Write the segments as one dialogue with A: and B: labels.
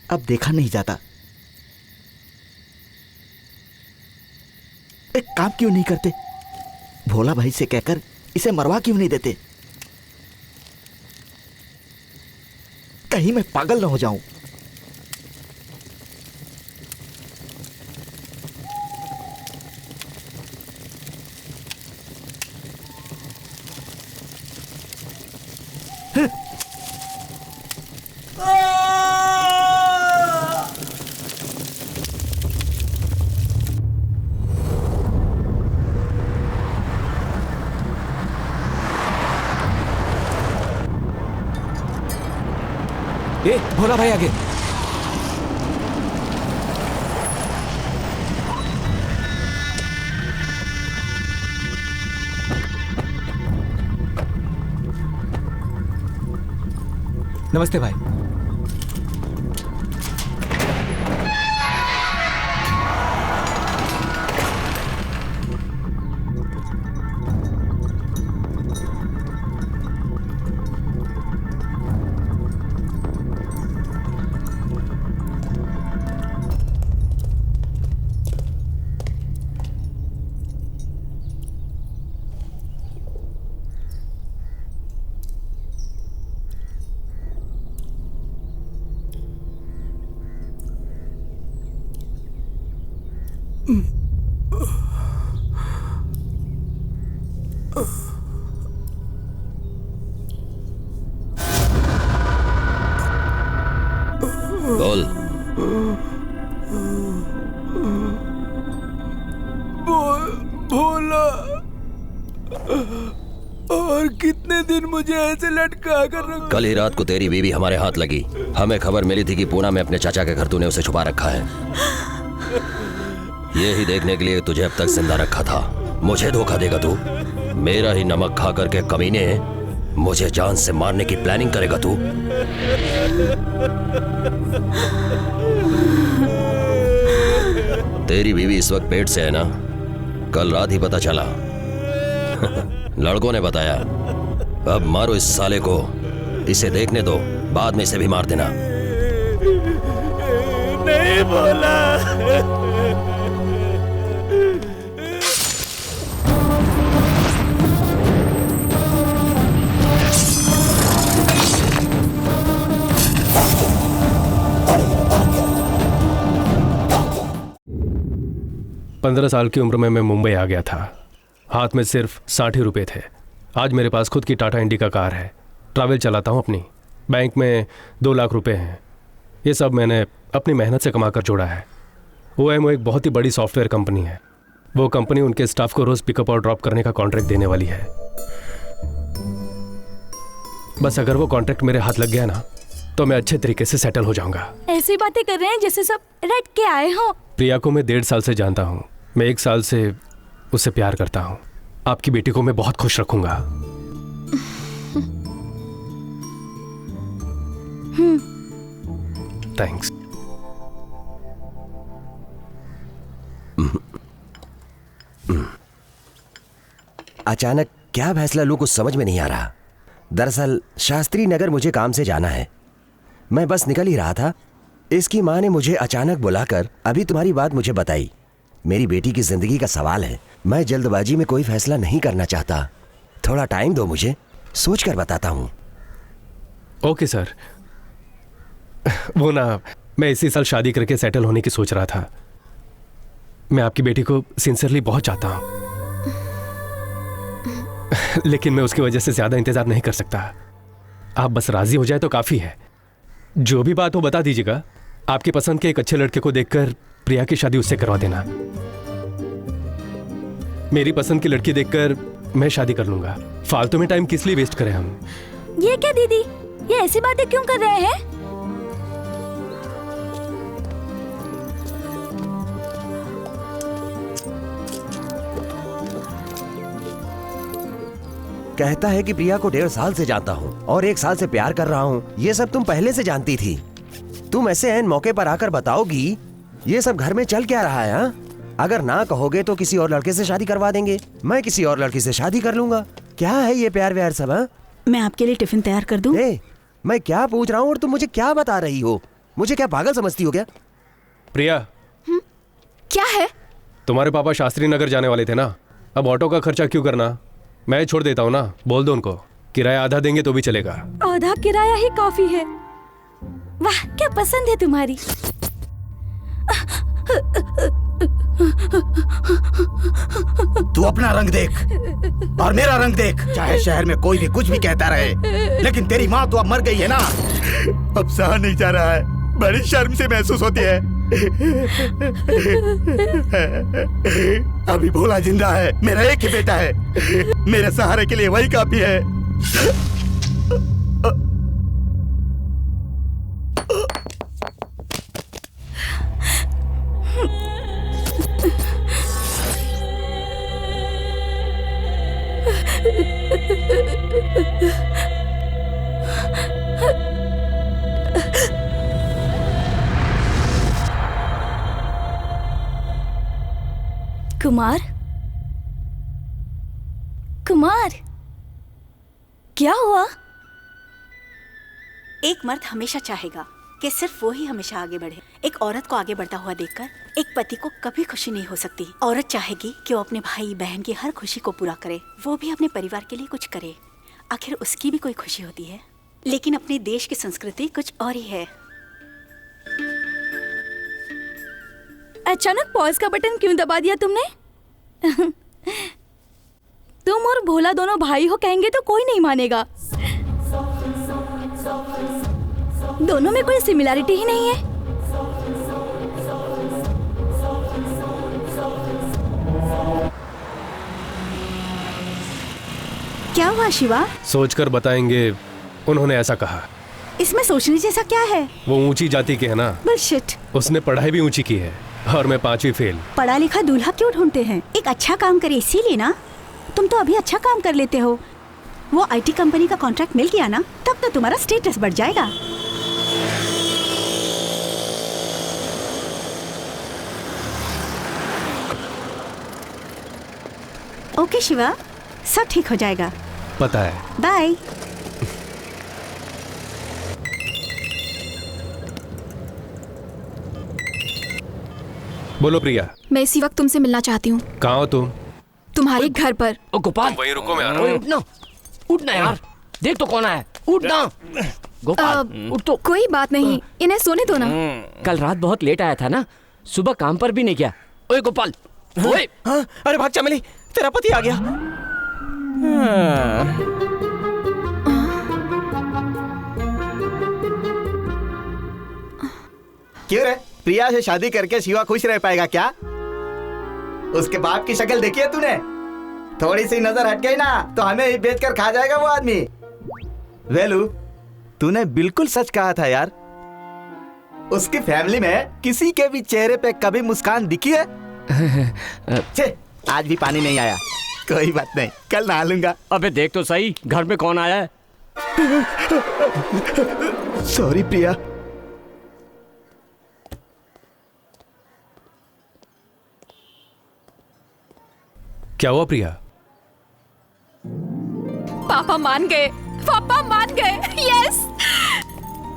A: अब देखा नहीं जाता। एक काम क्यों नहीं करते? भोला भाई से कहकर इसे मरवा क्यों नहीं देते? कहीं मैं पागल न हो जाऊं।
B: ए, भोला भाई आगे। नमस्ते भाई।
C: बोल।
D: भोला, और कितने दिन मुझे ऐसे लटका कर रखा?
C: कल ही रात को तेरी बीवी हमारे हाथ लगी। हमें खबर मिली थी कि पूना में अपने चाचा के घर तूने उसे छुपा रखा है। ये ही देखने के लिए तुझे अब तक जिंदा रखा था। मुझे धोखा देगा तू? मेरा ही नमक खा करके कमीने मुझे जान से मारने की प्लानिंग करेगा तू? तेरी बीवी इस वक्त पेट से है ना? कल रात ही पता चला। लड़कों ने बताया। अब मारो इस साले को। इसे देखने दो, बाद में इसे भी मार देना।
D: नहीं बोला।
E: 15 साल की उम्र में मैं मुंबई आ गया था। हाथ में सिर्फ 60 ही रुपये थे। आज मेरे पास खुद की टाटा इंडिका कार है। ट्रैवल चलाता हूँ अपनी। बैंक में 2 लाख रुपए हैं। ये सब मैंने अपनी मेहनत से कमा कर जोड़ा है। वो एक बहुत ही बड़ी सॉफ्टवेयर कंपनी है। वो कंपनी उनके स्टाफ को रोज़ पिकअप और ड्रॉप करने का कॉन्ट्रैक्ट देने वाली है। बस अगर वो कॉन्ट्रैक्ट मेरे हाथ लग गया ना, तो मैं अच्छे तरीके से सेटल हो जाऊंगा।
F: ऐसी बातें कर रहे हैं जैसे सब रट के आए हो।
E: प्रिया को मैं 1.5 साल से जानता हूँ। मैं 1 साल से उससे प्यार करता हूँ। आपकी बेटी को मैं बहुत खुश रखूंगा। थैंक्स।
C: अचानक क्या फैसला लूं कुछ समझ में नहीं आ रहा। दरअसल शास्त्री नगर मुझे काम से जाना है। मैं बस निकल ही रहा था, इसकी माँ ने मुझे अचानक बुलाकर अभी तुम्हारी बात मुझे बताई। मेरी बेटी की जिंदगी का सवाल है। मैं जल्दबाजी में कोई फैसला नहीं करना चाहता। थोड़ा टाइम दो मुझे, सोच कर बताता हूँ।
E: Okay sir. वो ना, मैं इसी साल शादी करके सेटल होने की सोच रहा था। मैं आपकी बेटी को सिंसियरली बहुत चाहता हूँ, लेकिन मैं उसकी वजह से ज्यादा इंतजार नहीं कर सकता। आप बस राजी हो जाए तो काफी है। जो भी बात हो बता दीजिएगा। आपकी पसंद के एक अच्छे लड़के को देखकर प्रिया की शादी उससे करवा देना। मेरी पसंद की लड़की देखकर मैं शादी कर लूंगा। फालतू में टाइम किस लिए वेस्ट करें हम।
F: ये क्या दीदी, ये ऐसी बातें क्यों कर रहे हैं?
C: कहता है कि प्रिया को 1.5 साल से जानता हूँ और 1 साल से प्यार कर रहा हूँ। ये सब तुम पहले से जानती थी। तुम ऐसे ऐन मौके पर आकर बताओगी ये सब घर में चल क्या रहा है? हा? अगर ना कहोगे तो किसी और लड़के से शादी करवा देंगे। मैं किसी और लड़की से शादी कर लूंगा। क्या है ये प्यार व्यार सब? हा?
F: मैं आपके लिए टिफिन तैयार कर दूं?
C: मैं क्या पूछ रहा हूँ और तुम मुझे क्या बता रही हो? मुझे क्या पागल समझती हो क्या?
E: प्रिया,
F: क्या है?
E: तुम्हारे पापा शास्त्री नगर जाने वाले थे ना, अब ऑटो का खर्चा क्यों करना? मैं छोड़ देता हूँ ना। बोल दो उनको, किराया आधा देंगे तो भी चलेगा।
F: आधा किराया ही काफी है। वाह, क्या पसंद है तुम्हारी।
A: तू अपना रंग देख और मेरा रंग देख। चाहे शहर में कोई भी कुछ भी कहता रहे, लेकिन तेरी माँ तो अब मर गई है ना। अब सहा नहीं जा रहा है, बड़ी शर्म से महसूस होती है। अभी भोला जिंदा है, मेरा एक ही बेटा है। मेरे सहारे के लिए वही काफी है।
F: कुमार, कुमार, क्या हुआ?
G: एक मर्द हमेशा चाहेगा कि सिर्फ वो ही हमेशा आगे बढ़े। एक औरत को आगे बढ़ता हुआ देखकर एक पति को कभी खुशी नहीं हो सकती। औरत चाहेगी कि वो अपने भाई बहन की हर खुशी को पूरा करे, वो भी अपने परिवार के लिए कुछ करे। आखिर उसकी भी कोई खुशी होती है। लेकिन अपने देश की संस्कृति कुछ और ही है।
F: अचानक पॉज का बटन क्यों दबा दिया तुमने? तुम और भोला दोनों भाई हो कहेंगे तो कोई नहीं मानेगा। दोनों में कोई सिमिलैरिटी ही नहीं है।
G: क्या हुआ शिवा?
E: सोचकर बताएंगे, उन्होंने ऐसा कहा।
G: इसमें सोचने जैसा क्या है?
E: वो ऊंची जाति के है ना।
G: बुलशिट।
E: उसने पढ़ाई भी ऊंची की है और मैं 5वीं फेल।
G: पढ़ा लिखा दूल्हा क्यों ढूंढते हैं? एक अच्छा काम करे इसीलिए ना। तुम तो अभी अच्छा काम कर लेते हो। वो आईटी कंपनी का कॉन्ट्रैक्ट मिल गया ना, तब तो तुम्हारा स्टेटस बढ़ जाएगा। ओके शिवा, सब ठीक हो जाएगा।
E: पता है।
G: बाय।
E: बोलो प्रिया।
H: मैं इसी वक्त तुमसे मिलना चाहती हूँ।
E: कहाँ हो तुम?
H: तुम्हारे घर पर।
I: ओ गोपाल,
E: वहीं रुको, मैं आ रहा हूँ।
I: उठना यार, देख तो कौन है। उठना गोपाल, उठ तो।
H: कोई बात नहीं, इन्हें सोने दो ना।
I: कल रात बहुत लेट आया था ना, सुबह काम पर भी नहीं गया। ओए गोपाल, ओए।
B: हाँ, अरे भाग चमेली, तेरा पति आ गया।
A: क्यों रे? प्रिया से शादी करके शिवा खुश रह पाएगा क्या? उसके बाप की शक्ल देखी है तूने? थोड़ी सी नजर हट गई ना तो हमें ही बेच कर खा जाएगा वो आदमी। वेलू, तूने बिल्कुल सच कहा था यार। उसकी फैमिली में किसी के भी चेहरे पे कभी मुस्कान दिखी है? छे, आज भी पानी नहीं आया। कोई बात नहीं, कल नहा लूंगा।
I: अबे देख तो सही, घर में कौन आया है?
A: सॉरी प्रिया।
E: क्या हुआ प्रिया?
H: पापा मान गए, पापा मान गए। यस,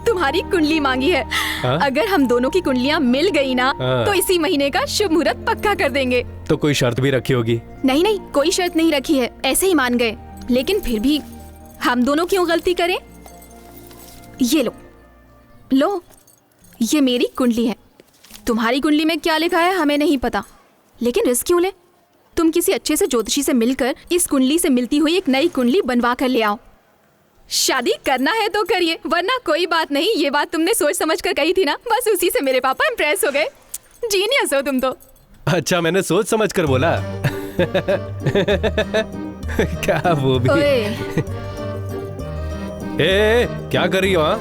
H: तुम्हारी कुंडली मांगी है।
E: हाँ?
H: अगर हम दोनों की कुंडलियां मिल गई ना,
E: हाँ।
H: तो इसी महीने का शुभ मुहूर्त पक्का कर देंगे।
E: तो कोई शर्त भी रखी होगी?
H: नहीं नहीं, कोई शर्त नहीं रखी है, ऐसे ही मान गए। लेकिन फिर भी हम दोनों क्यों गलती करें? ये लो, लो, ये मेरी कुंडली है। तुम्हारी कुंडली में क्या लिखा है हमें नहीं पता, लेकिन रिस्क क्यों ले? तुम किसी अच्छे से ज्योतिषी से मिलकर इस कुंडली से मिलती हुई एक नई कुंडली बनवा कर ले आओ। शादी करना है तो करिए, वरना कोई बात नहीं। ये बात तुमने सोच समझ कर कही थी ना, बस उसी से मेरे पापा इम्प्रेस हो गए। जीनियस हो तुम तो।
E: अच्छा, मैंने सोच समझ कर बोला। क्या वो भी?
H: ओए,
E: ए, क्या कर रही हो?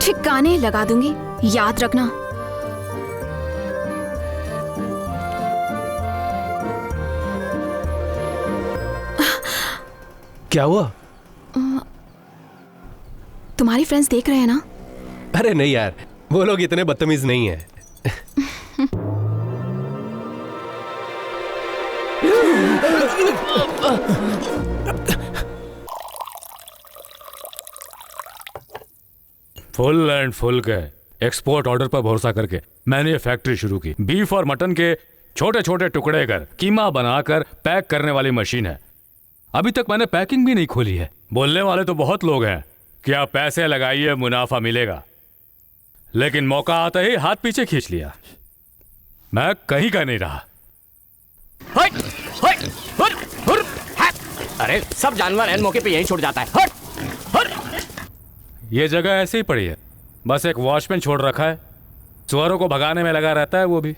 H: ठिकाने लगा दूंगी, याद रखना।
E: क्या हुआ?
H: तुम्हारी फ्रेंड्स देख रहे हैं ना?
E: अरे नहीं यार, वो लोग इतने बदतमीज नहीं है।
J: फुल एंड फुल के एक्सपोर्ट ऑर्डर पर भरोसा करके मैंने ये फैक्ट्री शुरू की। बीफ और मटन के छोटे छोटे टुकड़े कर कीमा बनाकर पैक करने वाली मशीन है। अभी तक मैंने पैकिंग भी नहीं खोली है। बोलने वाले तो बहुत लोग हैं कि आप पैसे लगाइए मुनाफा मिलेगा, लेकिन मौका आते ही हाथ पीछे खींच लिया। मैं कहीं का नहीं रहा।
I: हट, हट, हट, हट, हट। अरे सब जानवर एन मौके पे यहीं छोड़ जाता है। हट, हट।
J: ये जगह ऐसे ही पड़ी है, बस एक वॉचमैन छोड़ रखा है, सुअरों को भगाने में लगा रहता है वो भी।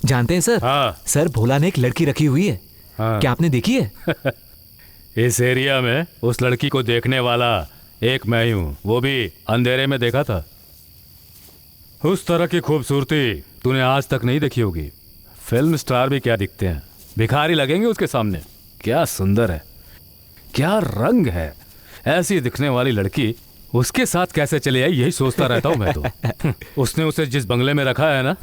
D: जानते हैं सर?
J: हाँ
D: सर, भोला ने एक लड़की रखी हुई है।
J: हाँ।
D: क्या आपने देखी है?
J: इस एरिया में उस लड़की को देखने वाला एक मैं ही हूं, वो भी अंधेरे में देखा था। उस तरह की खूबसूरती तूने आज तक नहीं देखी होगी। फिल्म स्टार भी क्या दिखते हैं, भिखारी लगेंगे उसके सामने। क्या सुंदर है, क्या रंग है। ऐसी दिखने वाली लड़की उसके साथ कैसे चले आई, यही सोचता रहता हूं मैं तो। उसने उसे जिस बंगले में रखा है ना,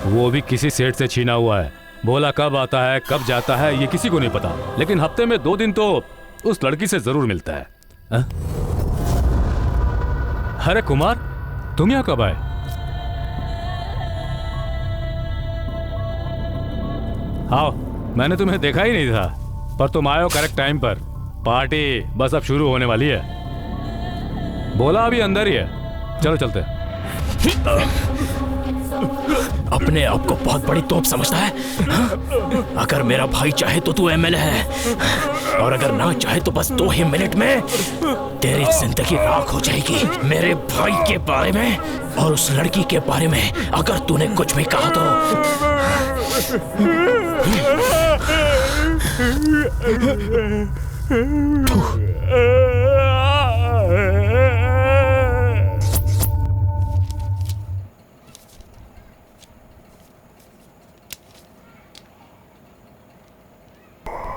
J: वो भी किसी सेठ से छीना हुआ है। भोला कब आता है कब जाता है ये किसी को नहीं पता, लेकिन हफ्ते में 2 दिन तो उस लड़की से जरूर मिलता है। अरे कुमार, तुम यहां कब आए? आओ, मैंने तुम्हें देखा ही नहीं था, पर तुम आए हो करेक्ट टाइम पर। पार्टी बस अब शुरू होने वाली है। भोला अभी अंदर ही है, चलो चलते हैं।
B: अपने आप को बहुत बड़ी तोप समझता है? हाँ? अगर मेरा भाई चाहे तो तू एमएलए है, और अगर ना चाहे तो बस 2 ही मिनट में तेरी जिंदगी राख हो जाएगी। मेरे भाई के बारे में और उस लड़की के बारे में अगर तूने कुछ भी कहा तो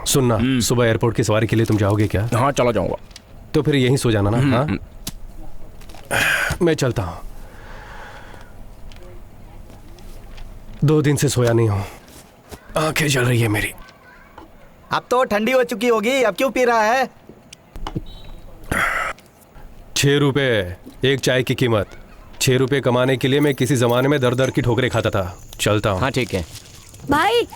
E: सुनना, सुबह एयरपोर्ट की सवारी के लिए तुम जाओगे क्या?
B: हाँ, चला जाऊंगा।
E: तो फिर यहीं सो जाना ना। हाँ, मैं चलता हूं। 2 दिन से सोया नहीं हूं, आंखें जल रही है मेरी।
A: अब तो ठंडी हो चुकी होगी, अब क्यों पी रहा है?
E: 6 रुपए एक चाय की कीमत। 6 रुपए कमाने के लिए मैं किसी जमाने में दर दर की ठोकरें खाता था। चलता हूँ।
I: हाँ ठीक है।
F: भाई,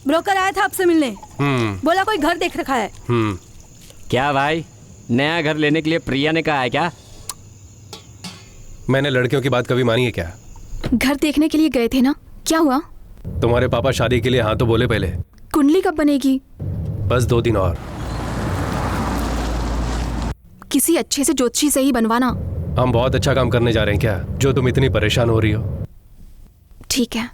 F: ब्रोकर आया था आपसे मिलने। बोला कोई घर देख रखा है।
I: क्या भाई, नया घर लेने के लिए प्रिया ने कहा है क्या?
E: मैंने लड़कियों की बात कभी मानी है क्या?
H: घर देखने के लिए गए थे ना, क्या हुआ?
E: तुम्हारे पापा शादी के लिए हाँ तो बोले पहले।
H: कुंडली कब बनेगी?
E: बस 2 दिन और।
H: किसी अच्छे से ज्योतिषी से ही बनवाना।
E: हम बहुत अच्छा काम करने जा रहे हैं क्या, जो तुम इतनी परेशान हो रही हो?
H: ठीक है।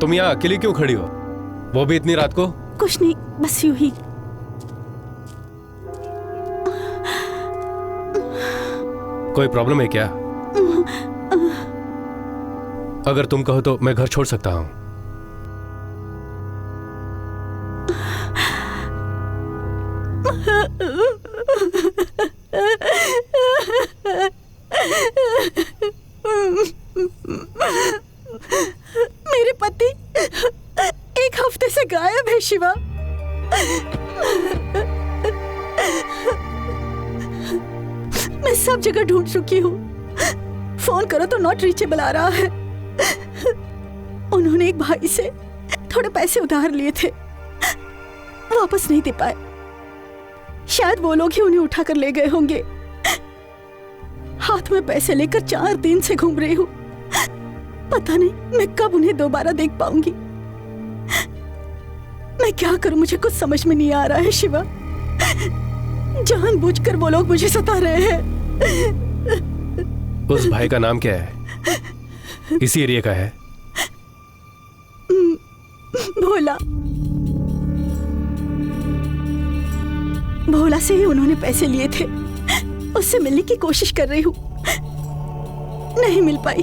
E: तुम यहाँ अकेली क्यों खड़ी हो, वो भी इतनी रात को?
G: कुछ नहीं, बस यूं ही।
E: कोई प्रॉब्लम है क्या? अगर तुम कहो तो मैं घर छोड़ सकता हूं।
G: मेरे पति 1 हफ्ते से गायब है शिवा। मैं सब जगह ढूंढ चुकी हूँ। फोन करो तो नॉट रीचेबल आ रहा है। उन्होंने एक भाई से थोड़े पैसे उधार लिए थे, वापस नहीं दे पाए। शायद वो लोग ही उन्हें उठा कर ले गए होंगे। हाथ में पैसे लेकर 4 दिन से घूम रही हूँ। पता नहीं मैं कब उन्हें दोबारा देख पाऊंगी। मैं क्या करूं, मुझे कुछ समझ में नहीं आ रहा है शिवा। जानबूझकर वो लोग मुझे सता रहे हैं।
E: उस भाई का नाम क्या है? इसी एरिया का है?
G: भोला। भोला से ही उन्होंने पैसे लिए थे। उससे मिलने की कोशिश कर रही हूँ, नहीं मिल पाई।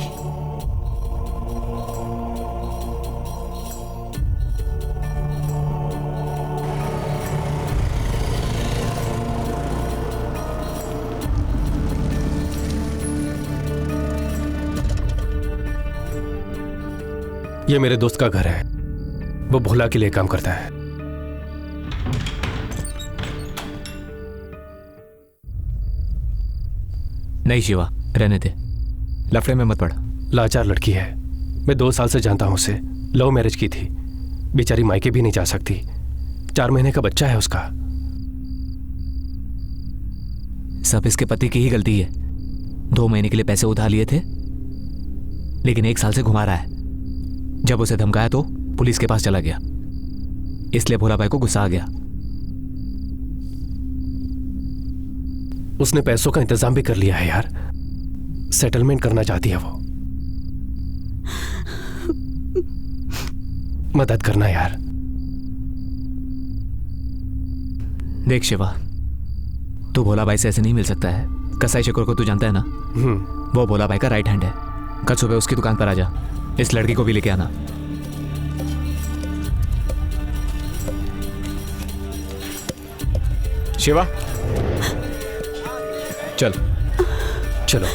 E: ये मेरे दोस्त का घर है, वो भोला के लिए काम करता है।
B: नहीं शिवा, रहने दे, लफड़े में मत पड़।
E: लाचार लड़की है, मैं 2 साल से जानता हूं उसे। लव मैरिज की थी, बेचारी मायके भी नहीं जा सकती। 4 महीने का बच्चा है उसका।
B: सब इसके पति की ही गलती है। 2 महीने के लिए पैसे उधार लिए थे, लेकिन 1 साल से घुमा रहा है। जब उसे धमकाया तो पुलिस के पास चला गया, इसलिए भोला भाई को गुस्सा आ गया।
E: उसने पैसों का इंतजाम भी कर लिया है यार। सेटलमेंट करना चाहती है वो। मदद करना यार।
B: देख शिवा, तू भोला भाई से ऐसे नहीं मिल सकता है। कसाई शेखर को तू जानता है ना? वो भोला भाई का राइट हैंड है। कल सुबह उसकी दुकान पर आ जा, इस लड़की को भी लेके आना।
I: शिवा चल।
E: चलो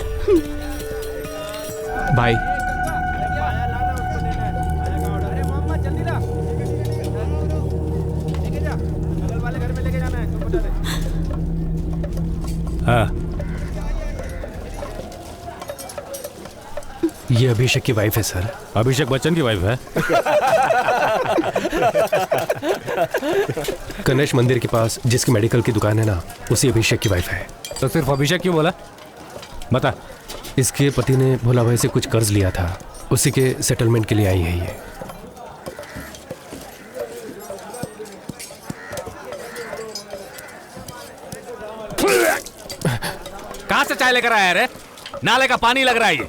B: भाई।
J: हाँ,
E: ये अभिषेक की वाइफ है सर।
J: अभिषेक बच्चन की वाइफ है?
E: गणेश मंदिर के पास जिसकी मेडिकल की दुकान है ना, उसी अभिषेक की वाइफ है।
J: तो सिर्फ अभिषेक क्यों बोला? बता।
E: इसके पति ने भोला भाई से कुछ कर्ज लिया था, उसी के सेटलमेंट के लिए आई है ये।
J: कहां से चाय लेकर आया रे? नाले का पानी लग रहा है ये।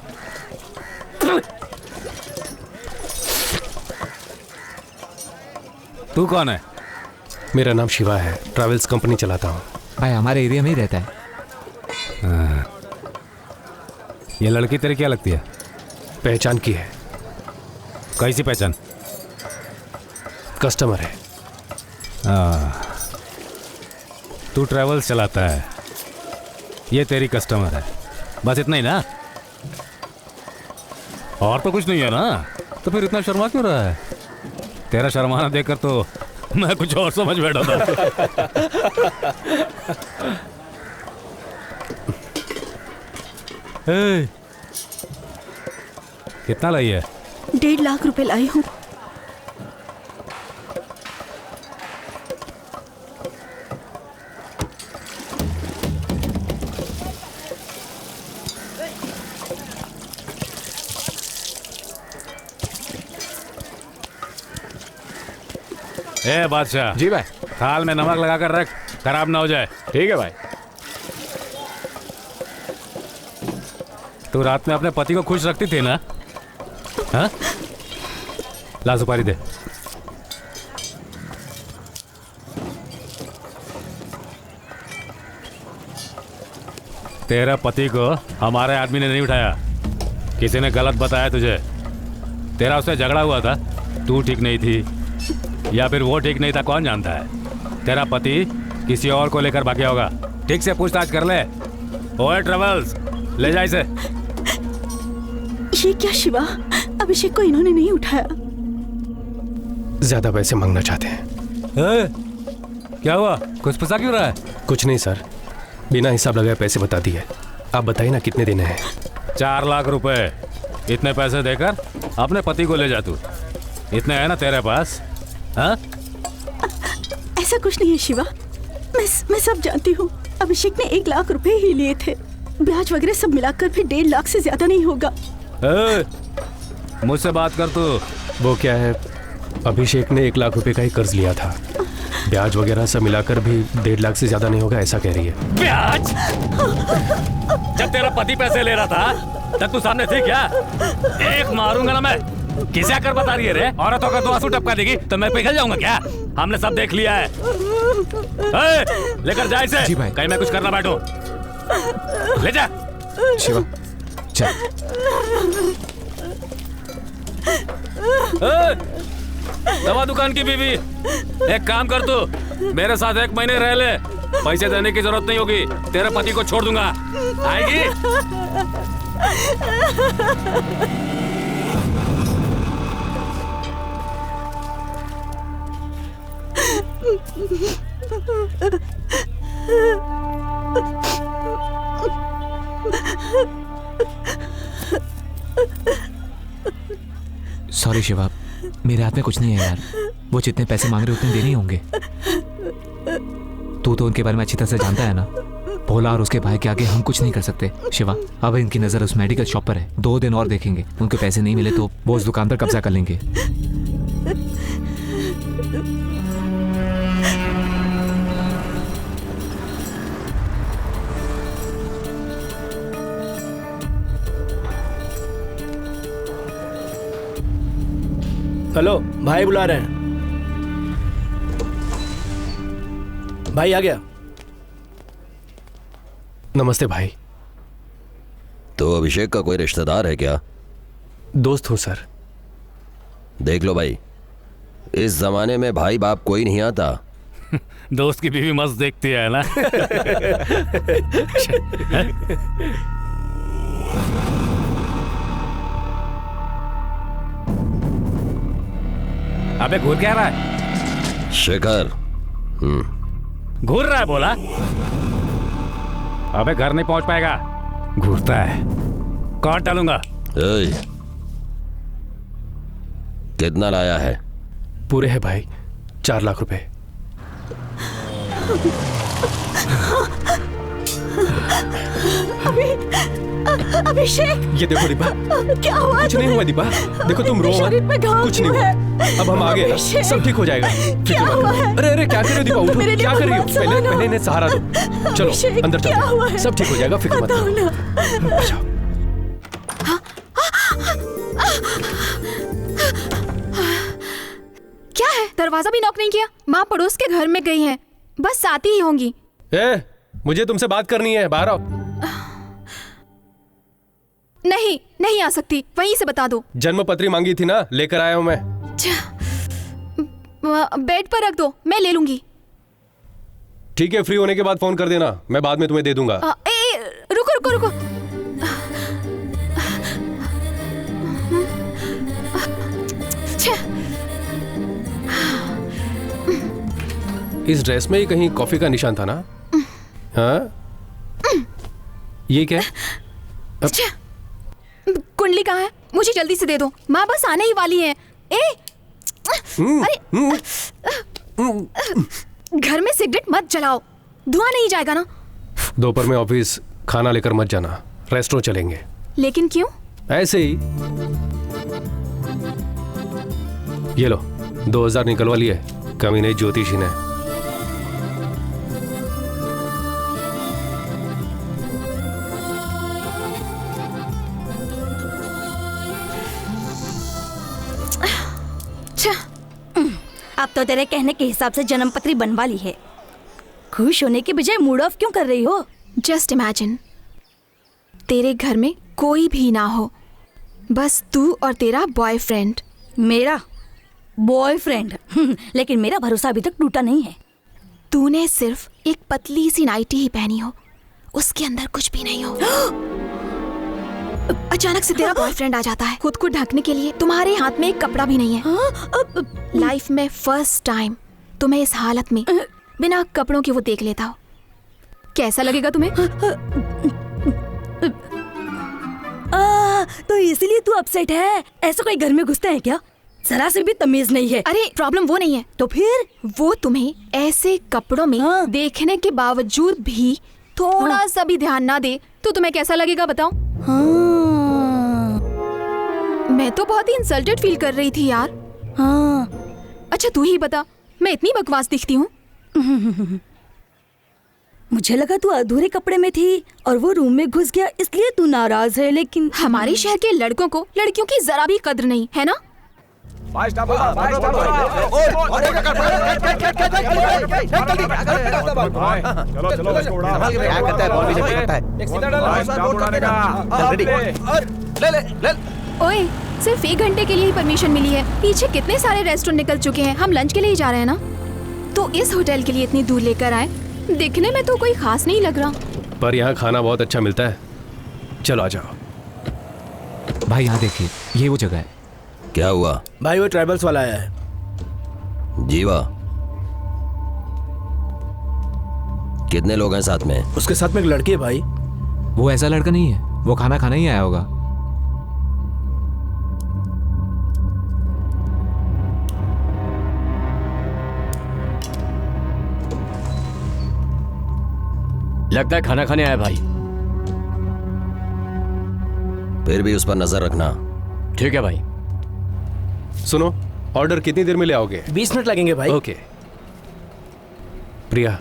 J: तू कौन है?
E: मेरा नाम शिवा है, ट्रैवल्स कंपनी चलाता हूँ।
B: भाई हमारे एरिया में ही रहता है।
J: ये लड़की तेरी क्या लगती है?
E: पहचान की है।
J: कैसी पहचान?
E: कस्टमर है।
J: तू ट्रैवल्स चलाता है, ये तेरी कस्टमर है, बस इतना ही ना? और तो कुछ नहीं है ना? तो फिर इतना शर्मा क्यों रहा है? तेरा शर्माना देखकर तो मैं कुछ और समझ बैठा था। कितना लाई है?
G: 1.5 लाख रुपए लाई हूँ।
J: ए बादशाह।
I: जी भाई।
J: थाल में नमक लगा कर रख, खराब ना हो जाए।
I: ठीक है भाई।
J: तू रात में अपने पति को खुश रखती थी ना? हाँ? ला सुपारी दे। तेरा पति को हमारे आदमी ने नहीं उठाया, किसी ने गलत बताया तुझे। तेरा उससे झगड़ा हुआ था, तू ठीक नहीं थी या फिर वो ठीक नहीं था, कौन जानता है। तेरा पति किसी और को लेकर भाग गया होगा। ठीक से पूछताछ कर ले। ओए ट्रेवल्स, ले जा इसे।
G: ये क्या शिवा, अभिषेक को इन्होंने नहीं उठाया।
E: ज्यादा पैसे मांगना चाहते हैं।
J: क्या हुआ, कुछ फंसा क्यों रहा है?
E: कुछ नहीं सर, बिना हिसाब लगाए पैसे बता दिए। आप बताइए ना कितने दिन है?
J: 4 लाख रुपए। इतने पैसे देकर अपने पति को ले जा तू। इतने है ना तेरे पास? हाँ?
G: ऐसा कुछ नहीं है शिवा, मैं सब जानती हूँ। अभिषेक ने 1 लाख रुपए ही लिए थे, ब्याज वगैरह सब मिलाकर भी 1.5 लाख से ज्यादा नहीं होगा।
J: मुझसे बात कर तू।
E: वो क्या है, अभिषेक ने 1 लाख रुपए का ही कर्ज लिया था, ब्याज वगैरह सब मिलाकर भी 1.5 लाख से ज्यादा नहीं होगा, ऐसा कह रही है।
J: ब्याज? जब तेरा पति पैसे ले रहा था तब तू सामने थी क्या? एक मारूंगा ना मैं। किसे आकर बता रही है रे? औरतों का 2 आंसू टपका देगी तो मैं पिघल जाऊंगा क्या? हमने सब देख लिया है। लेकर जा इसे।
K: जी भाई।
J: कहीं मैं कुछ करना बैठूं। ले जा।
K: शिवा चल।
J: दवा दुकान की बीवी, एक काम कर तू, मेरे साथ 1 महीने रह ले। पैसे देने की जरूरत नहीं होगी, तेरे पति को छोड़ दूंगा। आएगी?
K: सॉरी शिवा, मेरे हाथ में कुछ नहीं है यार। वो जितने पैसे मांग रहे उतने देने ही होंगे। तू तो उनके बारे में अच्छी तरह से जानता है ना। भोला और उसके भाई के आगे हम कुछ नहीं कर सकते शिवा। अब इनकी नजर उस मेडिकल शॉप पर है, 2 दिन और देखेंगे। उनके पैसे नहीं मिले तो वो उस दुकान पर कब्जा कर लेंगे।
L: हेलो, भाई बुला रहे हैं। भाई आ गया।
E: नमस्ते भाई।
C: तो अभिषेक का कोई रिश्तेदार है क्या?
E: दोस्त हूँ सर।
C: देख लो भाई, इस जमाने में भाई बाप कोई नहीं आता।
J: दोस्त की बीवी मस्त देखती है ना। अबे घूर क्या रहा है?
C: शेखर।
J: घूर रहा है बोला? अबे घर नहीं पहुंच पाएगा, घूरता है। कौन टालूंगा?
C: कितना लाया है?
E: पूरे है भाई, 4 लाख रुपए।
G: अभिषेक,
E: ये देखो दीपा।
G: क्या हुआ?
E: कुछ नहीं हुआ दीपा, देखो तुम रो मत। कुछ नहीं हुआ, अब हम आ गए, सब ठीक हो जाएगा।
G: क्या हुआ है?
E: अरे अरे क्या कर रहे हो दीपा, उठो। क्या कर रही हो? पहले इन्हें सहारा दो। चलो अंदर चलो, सब ठीक हो जाएगा, फिक्र मत करो। अच्छा।
H: क्या है, दरवाजा भी नॉक नहीं किया? माँ पड़ोस के घर में गई हैं, बस आती ही होंगी।
E: मुझे तुमसे बात करनी है, बाहर आओ।
H: नहीं आ सकती, वहीं से बता दो।
E: जन्म पत्री मांगी थी ना, लेकर आया हूं मैं।
H: बेड पर रख दो, मैं ले लूंगी।
E: ठीक है, फ्री होने के बाद फोन कर देना, मैं बाद में तुम्हें दे दूंगा।
H: रुको।
E: इस ड्रेस में ही कहीं कॉफी का निशान था ना? हाँ? ये क्या है?
H: कुंडली कहाँ है? मुझे जल्दी से दे दो, माँ बस आने ही वाली है। अरे घर में सिगरेट मत जलाओ, धुआं नहीं जाएगा ना।
E: दोपहर में ऑफिस खाना लेकर मत जाना, रेस्टोरेंट चलेंगे।
H: लेकिन क्यों?
E: ऐसे ही। ये लो, 2000 निकलवा लिए, कमी नहीं ज्योतिषी ने।
F: अब तो तेरे कहने के हिसाब से जन्म पत्री बनवा ली है। खुश होने के बजाय मूड ऑफ क्यों कर रही हो?
H: जस्ट इमेजिन, तेरे घर में कोई भी ना हो, बस तू और तेरा बॉयफ्रेंड।
F: मेरा बॉयफ्रेंड? लेकिन मेरा भरोसा अभी तक टूटा नहीं है।
H: तूने सिर्फ एक पतली सी नाइटी ही पहनी हो, उसके अंदर कुछ भी नहीं हो। अचानक से तेरा बॉयफ्रेंड आ जाता है खुद को ढकने के लिए, तुम्हारे हाथ में एक कपड़ा भी नहीं है। लाइफ में फर्स्ट टाइम तुम्हें इस हालत में बिना कपड़ों के वो देख लेता हो, कैसा लगेगा तुम्हें?
F: तो इसलिए तू अपसेट है? ऐसा कोई घर में घुसता है क्या? जरा से भी तमीज नहीं है।
H: अरे प्रॉब्लम वो नहीं है
F: तो फिर?
H: वो तुम्हें ऐसे कपड़ों में देखने के बावजूद भी थोड़ा सा भी ध्यान ना दे तो तुम्हें कैसा लगेगा बताओ? मैं तो बहुत ही इंसल्टेड फील कर रही थी यार। अच्छा तू ही बता, मैं इतनी बकवास दिखती हूँ?
F: मुझे लगा तू अधूरे कपड़े में थी और वो रूम में घुस गया इसलिए तू नाराज है। लेकिन
H: हमारे शहर के लड़कों को लड़कियों की जरा भी कद्र नहीं है ना? ओए, सिर्फ 1 घंटे के लिए ही परमिशन मिली है। पीछे कितने सारे रेस्टोरेंट निकल चुके हैं, हम लंच के लिए ही जा रहे हैं ना। तो इस होटल के लिए इतनी दूर लेकर आए, दिखने में तो कोई खास नहीं लग रहा,
E: पर यहाँ खाना बहुत अच्छा मिलता है। चलो आ जाओ।
K: भाई यहाँ देखिए, ये वो जगह है।
C: क्या हुआ
L: भाई? वो ट्राइबल्स वाला आया है।
C: जीवा, कितने लोग हैं साथ में?
L: उसके साथ में एक लड़की है भाई।
K: वो ऐसा लड़का नहीं है, वो खाना खाना ही आया होगा।
I: लगता है खाना खाने आया भाई।
C: फिर भी उस पर नजर रखना।
I: ठीक है भाई।
E: सुनो, ऑर्डर कितनी देर में ले आओगे?
L: 20 मिनट लगेंगे भाई।
E: ओके। प्रिया,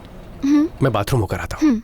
E: मैं बाथरूम होकर आता हूँ।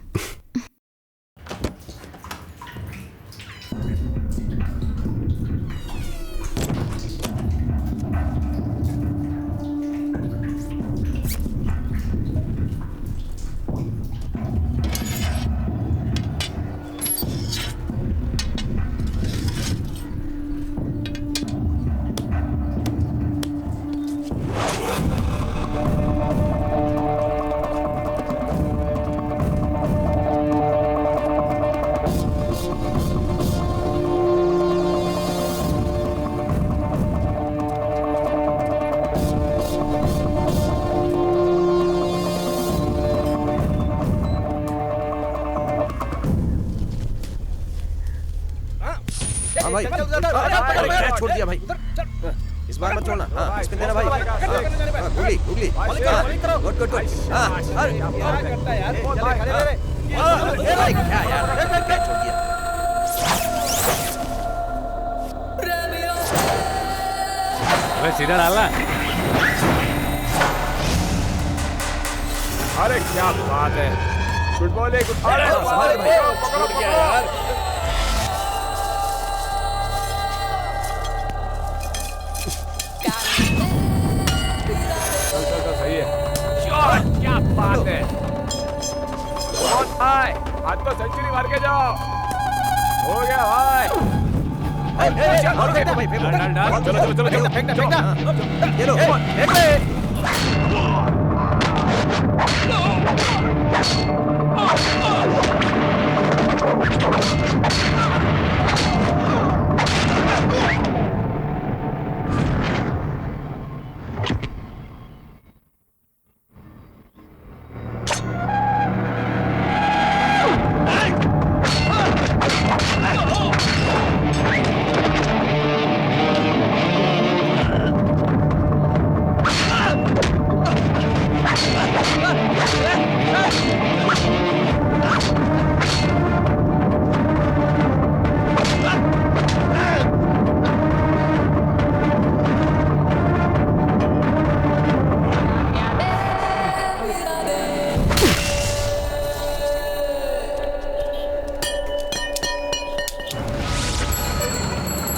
C: भाई क्या छोड़ दिया भाई? इस बार मत छोड़ना। हाँ, इसमें देना भाई। उंगली उंगली। Good good good. भाई क्या यार, क्या छोड़ दिया?
J: अरे सीधा डालना।
M: अरे क्या बात है, गुड बॉलिंग, गुड बॉलिंग यार। सही है, क्या बात है, भाई आज तो सेंचुरी मार के जाओ। हो गया भाई। चलो चलो चलो, फेंकना ये लो,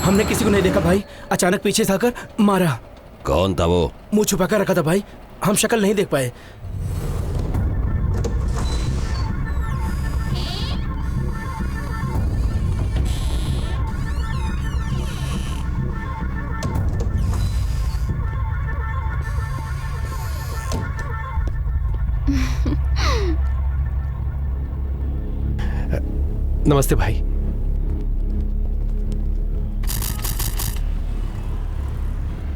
L: हमने किसी को नहीं देखा भाई, अचानक पीछे से आकर मारा।
C: कौन था वो?
L: मुंह छुपा कर रखा था भाई, हम शक्ल नहीं देख पाए।
E: नमस्ते भाई।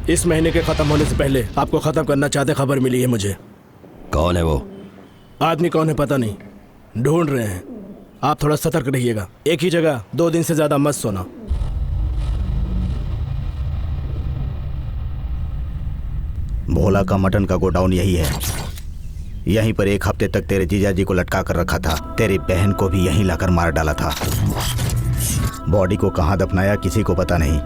L: इस महीने के खत्म होने से पहले आपको खत्म करना चाहते खबर मिली है मुझे।
C: कौन है वो?
L: आदमी कौन है पता नहीं, ढूंढ रहे हैं। आप थोड़ा सतर्क रहिएगा, एक ही जगह 2 दिन से ज्यादा मत सोना।
A: भोला का मटन का गोडाउन यही है। यहीं पर 1 हफ्ते तक तेरे जीजाजी को लटका कर रखा था। तेरी बहन को भी यहीं लाकर मार डाला था। बॉडी को कहाँ दफनाया किसी को पता नहीं।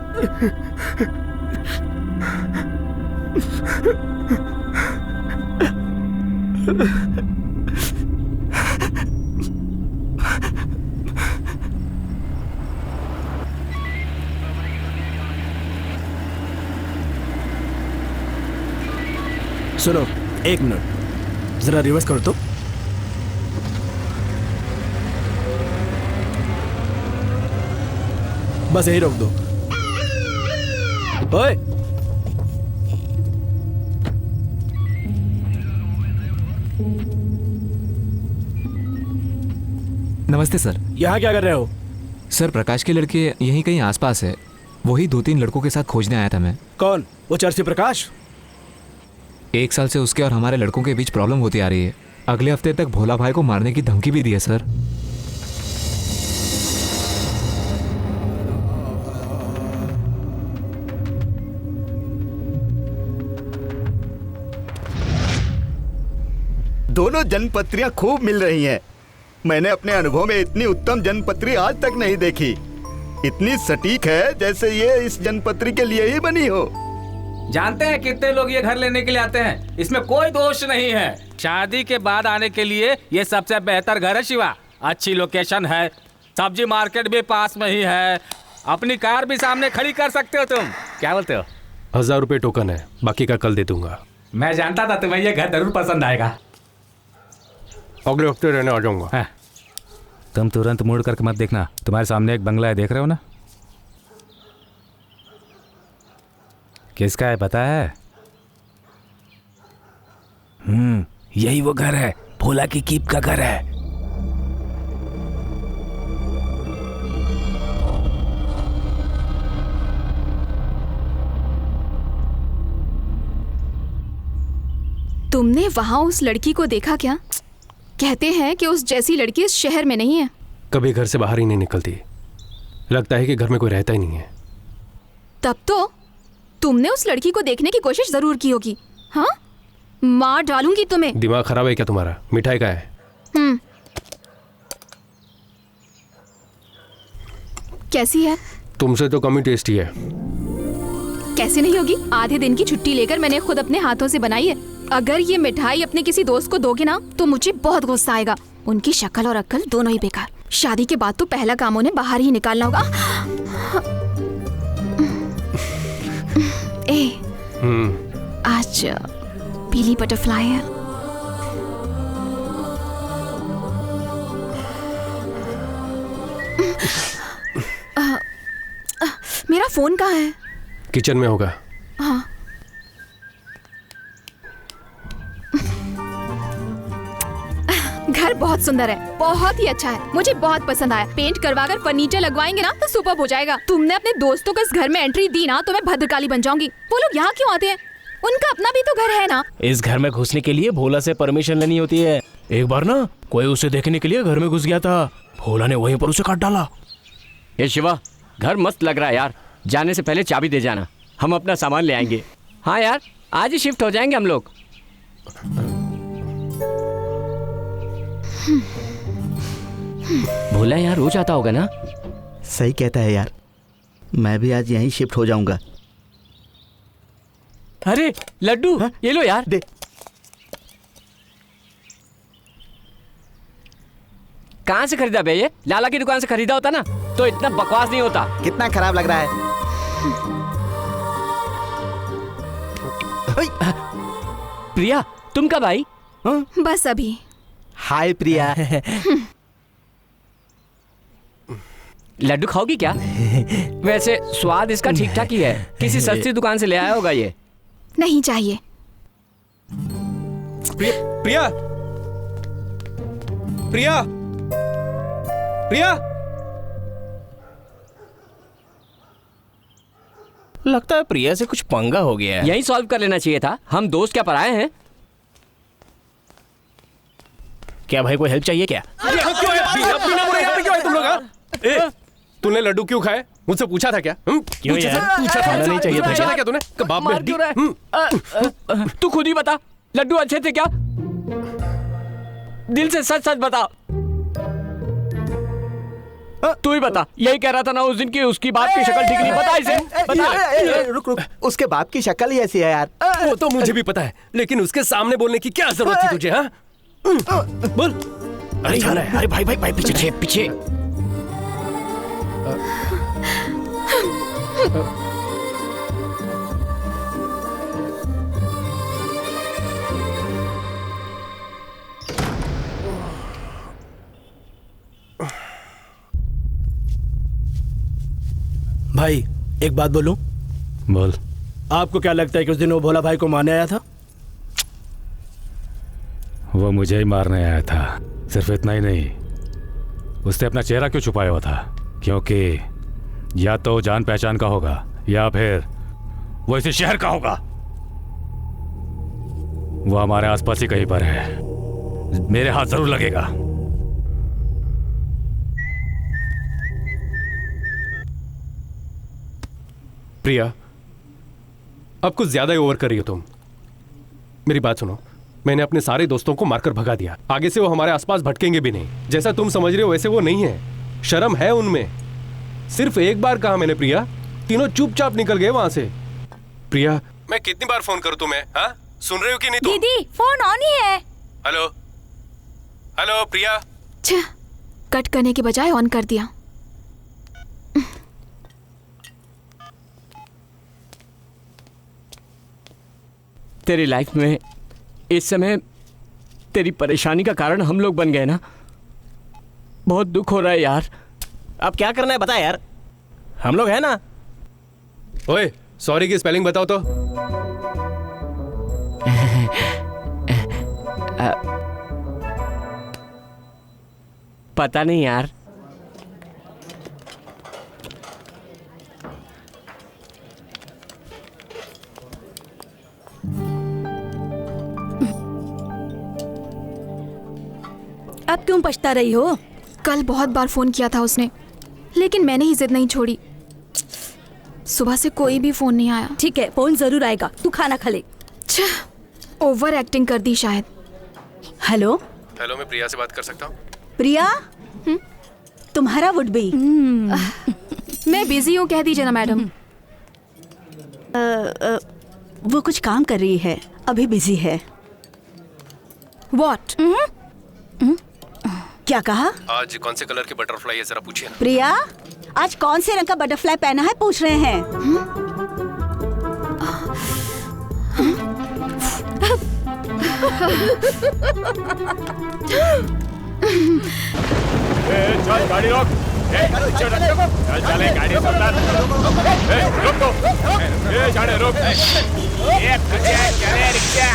L: सुनो, 1 मिनट, जरा रिवर्स करो तो। बस यही रोक दो। ओए,
K: नमस्ते सर।
L: यहाँ क्या कर रहे हो?
K: सर प्रकाश के लड़के यहीं कहीं आसपास है, वही 2-3 लड़कों के साथ खोजने आया था मैं।
L: कौन? वो चर्ची प्रकाश?
K: 1 साल से उसके और हमारे लड़कों के बीच प्रॉब्लम होती आ रही है। अगले हफ्ते तक भोला भाई को मारने की धमकी भी दी है सर।
A: दोनों जनपत्रियां खूब मिल रही हैं। मैंने अपने अनुभव में इतनी उत्तम जनपत्री आज तक नहीं देखी। इतनी सटीक है जैसे ये इस जनपत्री के लिए ही बनी हो।
N: जानते हैं कितने लोग ये घर लेने के लिए आते हैं? इसमें कोई दोष नहीं है। शादी के बाद आने के लिए ये सबसे बेहतर घर है शिवा। अच्छी लोकेशन है, सब्जी मार्केट भी पास में ही है, अपनी कार भी सामने खड़ी कर सकते हो तुम। क्या बोलते हो?
E: 1000 रुपये टोकन है, बाकी का कल दे दूंगा।
N: मैं जानता था तुम्हें ये घर जरूर पसंद आएगा।
E: अगले हफ्ते रहने आ जाऊंगा।
J: तुम तुरंत मुड़ करके मत देखना, तुम्हारे सामने एक बंगला है, देख रहे हो ना? किसका है पता है?
B: यही वो घर है, भोला की कीप का घर है।
H: तुमने वहां उस लड़की को देखा क्या? कहते हैं कि उस जैसी लड़की इस शहर में नहीं है।
E: कभी घर से बाहर ही नहीं निकलती, लगता है कि घर में कोई रहता ही नहीं है।
H: तब तो तुमने उस लड़की को देखने की कोशिश जरूर की होगी। हाँ, मार डालूंगी तुम्हें।
E: दिमाग खराब है क्या तुम्हारा? मिठाई का है?
H: कैसी है?
E: तुमसे तो कम ही टेस्टी है।
H: कैसे नहीं होगी? आधे दिन की छुट्टी लेकर मैंने खुद अपने हाथों से बनाई है। अगर ये मिठाई अपने किसी दोस्त को दोगे ना तो मुझे बहुत गुस्सा आएगा। उनकी शक्ल और अक्ल दोनों ही बेकार। शादी के बाद तो पहला काम उन्हें बाहर ही निकालना होगा। आज पीली बटरफ्लाई है। मेरा फोन कहाँ है?
E: किचन में होगा।
H: हाँ। घर बहुत सुंदर है, बहुत ही अच्छा है, मुझे बहुत पसंद आया। पेंट करवाकर फर्नीचर लगवाएंगे ना तो सुपर्ब हो जाएगा। तुमने अपने दोस्तों को इस घर में एंट्री दी ना तो मैं भद्रकाली बन जाऊंगी। वो लोग यहाँ क्यों आते हैं? उनका अपना भी तो घर है ना।
B: इस घर में घुसने के लिए भोला से परमिशन लेनी होती है। एक बार ना कोई उसे देखने के लिए घर में घुस गया था, भोला ने वहीं पर उसे काट डाला।
I: ये शिवा, घर मस्त लग रहा है यार। जाने से पहले चाबी दे जाना, हम अपना सामान ले आएंगे। हाँ यार, आज ही शिफ्ट हो जाएंगे हम लोग। भोला यहाँ रोज आता होगा ना?
A: सही कहता है यार, मैं भी आज यहीं शिफ्ट हो जाऊंगा।
I: अरे लड्डू, ये लो यार।
A: दे।
I: कहाँ से खरीदा बे? ये लाला की दुकान से खरीदा होता ना तो इतना बकवास नहीं होता।
A: कितना खराब लग रहा है।
I: प्रिया तुम कब आई?
H: बस अभी।
A: हाय प्रिया।
I: लड्डू खाओगी क्या? वैसे स्वाद इसका ठीक ठाक ही है, किसी सस्ती दुकान से ले आया होगा ये।
H: नहीं चाहिए।
E: प्रिया प्रिया प्रिया,
B: लगता है प्रिया से कुछ पंगा हो गया है।
I: यही सॉल्व कर लेना चाहिए था, हम दोस्त क्या पराए हैं?
B: क्या भाई कोई हेल्प चाहिए क्या?
E: तूने लड्डू क्यों खाए? मुझसे पूछा था क्या?
B: क्यों यार? पूछा था नहीं चाहिए था
E: क्या तूने? कबाब में हड्डी?
I: तू खुद ही बता, लड्डू अच्छे थे क्या? दिल से सच सच बता। तू ही बता। यही कह रहा था ना उस दिन की उसकी बाप की शक्ल ठीक नहीं। बता इसे, बता।
A: रुक रुक, उसके बाप की शक्ल ही ऐसी है यार।
E: वो तो मुझे भी पता है, लेकिन उसके सामने बोलने की क्या जरूरत थी तुझे? हाँ बोल।
B: अरे जाना है। अरे भाई भाई भाई पीछे पीछे।
L: भाई एक बात बोलूं?
J: बोल।
L: आपको क्या लगता है कि उस दिन वो भोला भाई को मारने आया था?
J: वो मुझे ही मारने आया था। सिर्फ इतना ही नहीं, उसने अपना चेहरा क्यों छुपाया हुआ था? क्योंकि या तो जान पहचान का होगा या फिर वो इसी शहर का होगा। वो हमारे आसपास ही कहीं पर है, मेरे हाथ जरूर लगेगा।
E: प्रिया, अब कुछ ज्यादा ही ओवर कर रही हो तुम। मेरी बात सुनो, मैंने अपने सारे दोस्तों को मारकर भगा दिया। आगे से वो हमारे आसपास भटकेंगे भी नहीं। जैसा तुम समझ रहे हो वैसे वो नहीं है। शर्म है उनमें। सिर्फ एक बार कहा मैंने प्रिया, तीनों चुपचाप निकल गए वहां से। प्रिया, मैं कितनी बार फोन करूं तुम्हें? हाँ, सुन रहे हो कि नहीं तुम?
F: दीदी फोन ऑन ही है।
E: हेलो हेलो प्रिया।
H: कट करने के बजाय ऑन कर दिया।
I: तेरी लाइफ में इस समय तेरी परेशानी का कारण हम लोग बन गए ना। बहुत दुख हो रहा है यार।
B: अब क्या करना है बता यार, हम लोग हैं ना।
E: ओए, सॉरी की स्पेलिंग बताओ तो।
I: पता नहीं यार।
F: अब क्यों पछता रही हो?
H: कल बहुत बार फोन किया था उसने, लेकिन मैंने ही जिद नहीं छोड़ी। सुबह से कोई भी फोन नहीं आया।
F: ठीक है, फोन जरूर आएगा, तू खाना खा ले।
H: ओवर एक्टिंग कर दी शायद।
G: हेलो
E: हेलो, मैं प्रिया से बात कर सकता हूँ?
G: प्रिया, तुम्हारा वुड बी।
H: मैं बिजी हूँ, कह दीजिए ना मैडम।
G: वो कुछ काम कर रही है, अभी बिजी है।
H: व्हाट?
G: क्या कहा?
E: आज कौन से कलर की बटरफ्लाई है जरा पूछिए ना।
G: प्रिया, आज कौन से रंग का बटरफ्लाई पहना है पूछ रहे हैं।
M: चल गाड़ी रोक। चल चले गाड़ी सुधार। रोक दो। जाने रोक। चले रिक्शा।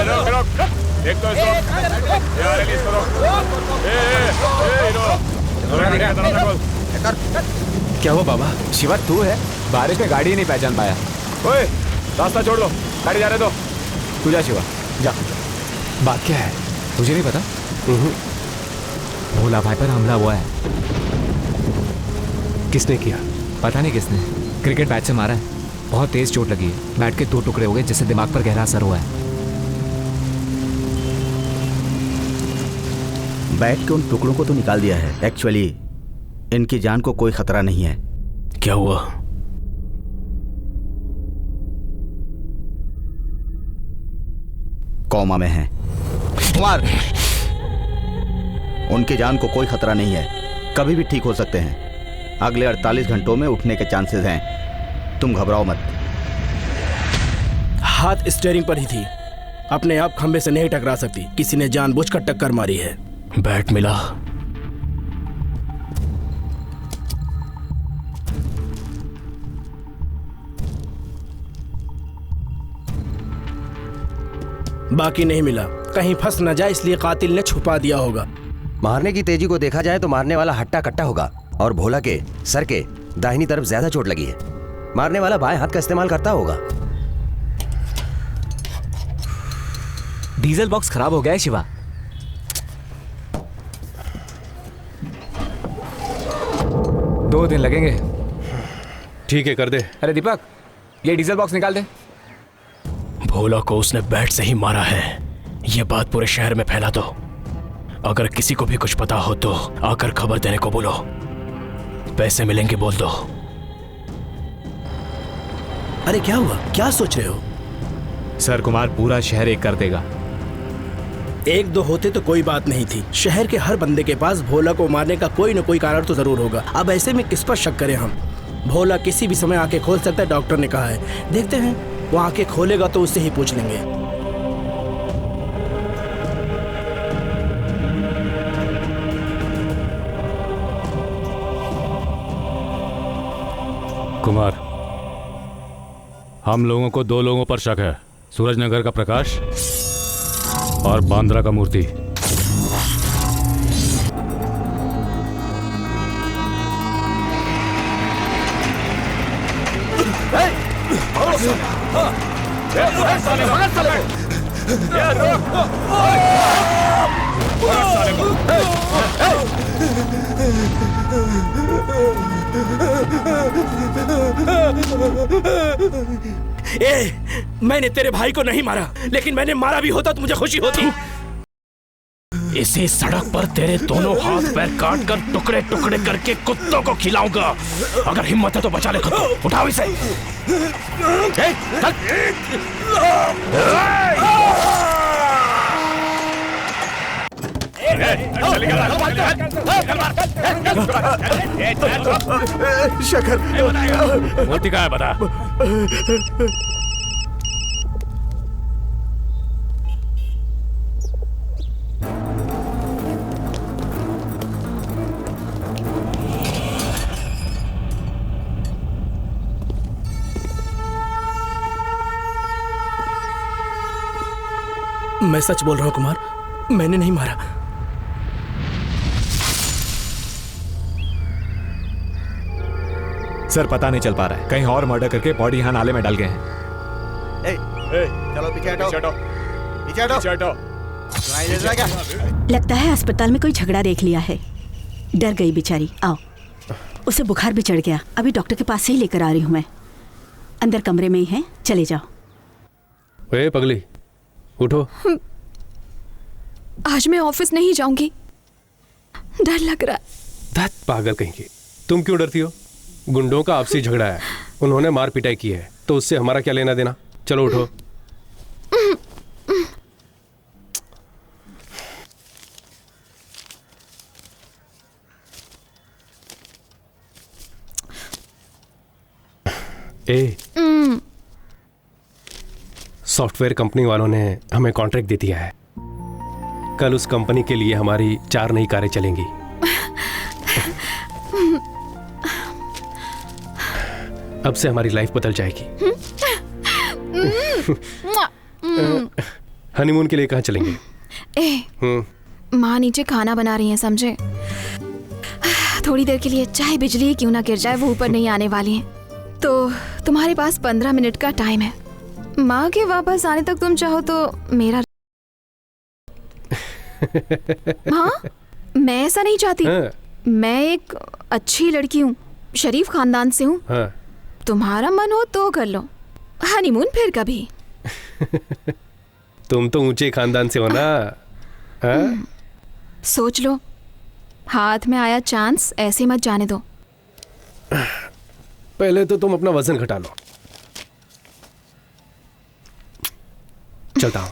M: रोक रोक। एक तो यार रिलीज करो।
O: क्या हुआ बाबा? शिवा तू है? बारिश में गाड़ी ही नहीं पहचान पाया।
M: ओए, रास्ता छोड़ दो, गाड़ी जा रहे दो।
O: तू जा शिवा, जा। बात क्या है तुझे नहीं पता? भोला भाई पर हमला हुआ है।
E: किसने किया?
K: पता नहीं किसने। क्रिकेट बैट से मारा है। बहुत तेज चोट लगी है। बैट के 2 टुकड़े हो गए, जिससे दिमाग पर गहरा असर हुआ है।
A: बैट के उन टुकड़ों को तो निकाल दिया है। एक्चुअली इनकी जान को कोई खतरा नहीं है।
B: क्या हुआ?
A: कोमा में हैं। कुमार, उनकी जान को कोई खतरा नहीं है, कभी भी ठीक हो सकते हैं। अगले 48 घंटों में उठने के चांसेस हैं। तुम घबराओ मत।
L: हाथ स्टीयरिंग पर ही थी, अपने आप खंबे से नहीं टकरा सकती, किसी ने जानबूझकर टक्कर मारी है।
B: बैट मिला?
L: बाकी नहीं मिला, कहीं फंस न जाए इसलिए कातिल ने छुपा दिया होगा।
C: मारने की तेजी को देखा जाए तो मारने वाला हट्टा कट्टा होगा और भोला के सर के दाहिनी तरफ ज्यादा चोट लगी है। मारने वाला बाएं हाथ का इस्तेमाल करता होगा।
K: डीजल बॉक्स खराब हो गया है शिवा। दो दिन लगेंगे।
E: ठीक है, कर दे।
K: अरे दीपक, ये डीजल बॉक्स निकाल दे।
B: भोला को उसने बैट से ही मारा है, ये बात पूरे शहर में फैला दो। अगर किसी को भी कुछ पता हो तो आकर खबर देने को बोलो। पैसे मिलेंगे बोल दो।
L: अरे क्या हुआ, क्या सोच रहे हो?
K: सर कुमार पूरा शहर एक कर देगा।
L: एक दो होते तो कोई बात नहीं थी, शहर के हर बंदे के पास भोला को मारने का कोई न कोई कारण तो जरूर होगा। अब ऐसे में किस पर शक करें हम? भोला किसी भी समय आंखें खोल सकता है, डॉक्टर ने कहा है। देखते हैं, वो आंखें खोलेगा तो उससे ही पूछ लेंगे।
J: कुमार, हम लोगों को दो लोगों पर शक है, सूरजनगर का प्रकाश और बांद्रा का मूर्ति।
L: मैंने तेरे भाई को नहीं मारा, लेकिन मैंने मारा भी होता तो मुझे खुशी होती।
B: इसी सड़क पर तेरे दोनों हाथ पैर काट कर टुकड़े टुकड़े करके कुत्तों को खिलाऊंगा। अगर हिम्मत है तो बचा ले खुद को। उठाओ इसे।
J: शेखर, मूर्ति कहाँ है बता।
L: मैं सच बोल रहा हूँ कुमार, मैंने नहीं मारा।
K: सर पता नहीं चल पा रहा है, कहीं और मर्डर करके बॉडी यहाँ नाले में डाल गए हैं।
A: चलो पीछे हटो, पीछे हटो।
G: लगता है अस्पताल में कोई झगड़ा देख लिया है, डर गई बेचारी। आओ, उसे बुखार भी चढ़ गया, अभी डॉक्टर के पास से ही लेकर आ रही हूँ मैं। अंदर कमरे में ही है, चले जाओ।
E: ए पगली, उठो।
H: आज मैं ऑफिस नहीं जाऊंगी, डर लग रहा है।
E: धत पागल कहीं की, तुम क्यों डरती हो? गुंडों का आपसी झगड़ा है, उन्होंने मार पिटाई की है, तो उससे हमारा क्या लेना देना? चलो उठो। सॉफ्टवेयर कंपनी वालों ने हमें कॉन्ट्रैक्ट दे दिया है। कल उस कंपनी के लिए हमारी 4 नई कारें चलेंगी। अब से हमारी लाइफ बदल जाएगी। हनीमून के लिए कहाँ चलेंगे?
H: माँ नीचे खाना बना रही हैं, समझे? थोड़ी देर के लिए चाहे बिजली क्यों ना गिर जाए, वो ऊपर नहीं आने वाली हैं। तो तुम्हारे पास 15 मिनट का टाइम है। माँ के वापस आने तक तुम चाहो तो मेरा हाँ, मैं ऐसा नहीं चाहती। मैं एक अच्छी लड़की हूँ, शरीफ खानदान से हूँ। तुम्हारा मन हो तो कर लो, हनीमून फिर कभी।
E: तुम तो ऊंचे खानदान से हो ना।
H: सोच लो, हाथ में आया चांस ऐसे मत जाने दो।
E: पहले तो तुम अपना वजन घटा लो। चलता हूं।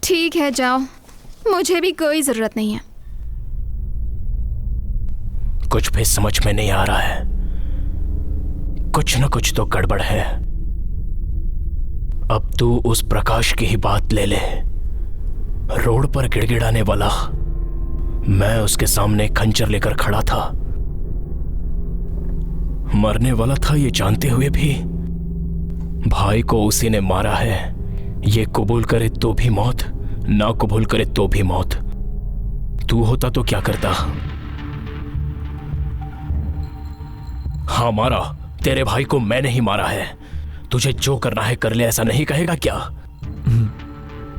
H: ठीक है, जाओ, मुझे भी कोई जरूरत नहीं है।
B: कुछ भी समझ में नहीं आ रहा है, कुछ न कुछ तो गड़बड़ है। अब तू उस प्रकाश की ही बात ले ले। रोड पर गिड़गिड़ाने वाला मैं उसके सामने खंजर लेकर खड़ा था। मरने वाला था ये जानते हुए भी भाई को उसी ने मारा है। ये कबूल करे तो भी मौत, ना कबूल करे तो भी मौत। तू होता तो क्या करता? हाँ मारा, तेरे भाई को मैंने ही मारा है। तुझे जो करना है कर ले, ऐसा नहीं कहेगा क्या?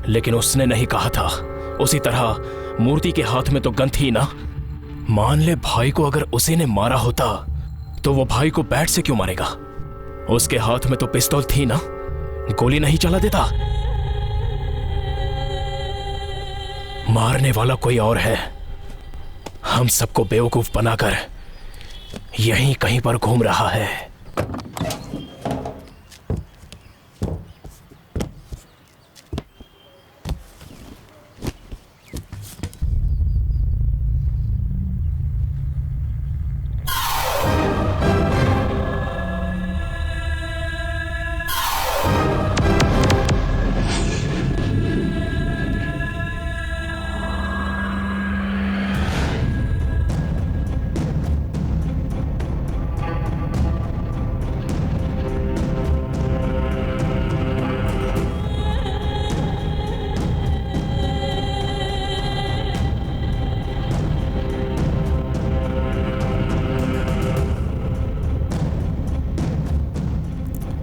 B: लेकिन उसने नहीं कहा था। उसी तरह मूर्ति के हाथ में तो गन थी ना। मान ले भाई को अगर उसी ने मारा होता तो वो भाई को बैट से क्यों मारेगा? उसके हाथ में तो पिस्तौल थी ना, गोली नहीं चला देता। मारने वाला कोई और है। हम सबको बेवकूफ बनाकर यहीं कहीं पर घूम रहा है।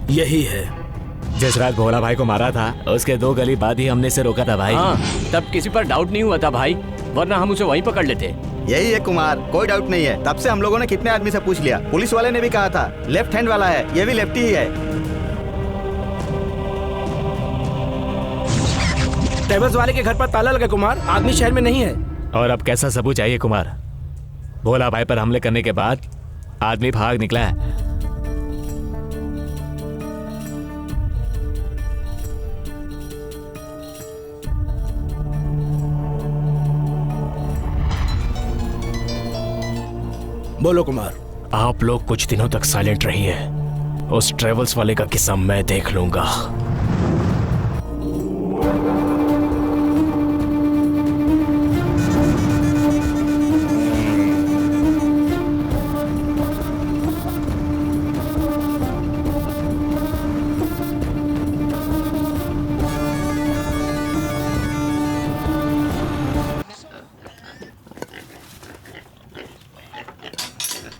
L: यही है।
K: जिस रात भोला भाई को मारा था उसके 2 गली बाद ही हमने इसे रोका था भाई।
I: हाँ, तब किसी पर डाउट नहीं हुआ था भाई, वरना हम उसे वहीं पकड़ लेते।
A: यही है कुमार, कोई डाउट नहीं है। तब से हम लोगों ने कितने आदमी से पूछ लिया। पुलिस वाले ने भी कहा था लेफ्ट हैंड वाला है, ये भी लेफ्टी ही है।
L: टेबल्स वाले के घर पर ताला लगा कुमार, आदमी शहर में नहीं है।
K: और अब कैसा सबूत चाहिए कुमार? भोला भाई पर हमले करने के बाद आदमी भाग निकला है।
L: बोलो कुमार।
B: आप लोग कुछ दिनों तक साइलेंट रहिए। उस ट्रेवल्स वाले का किस्सा मैं देख लूंगा।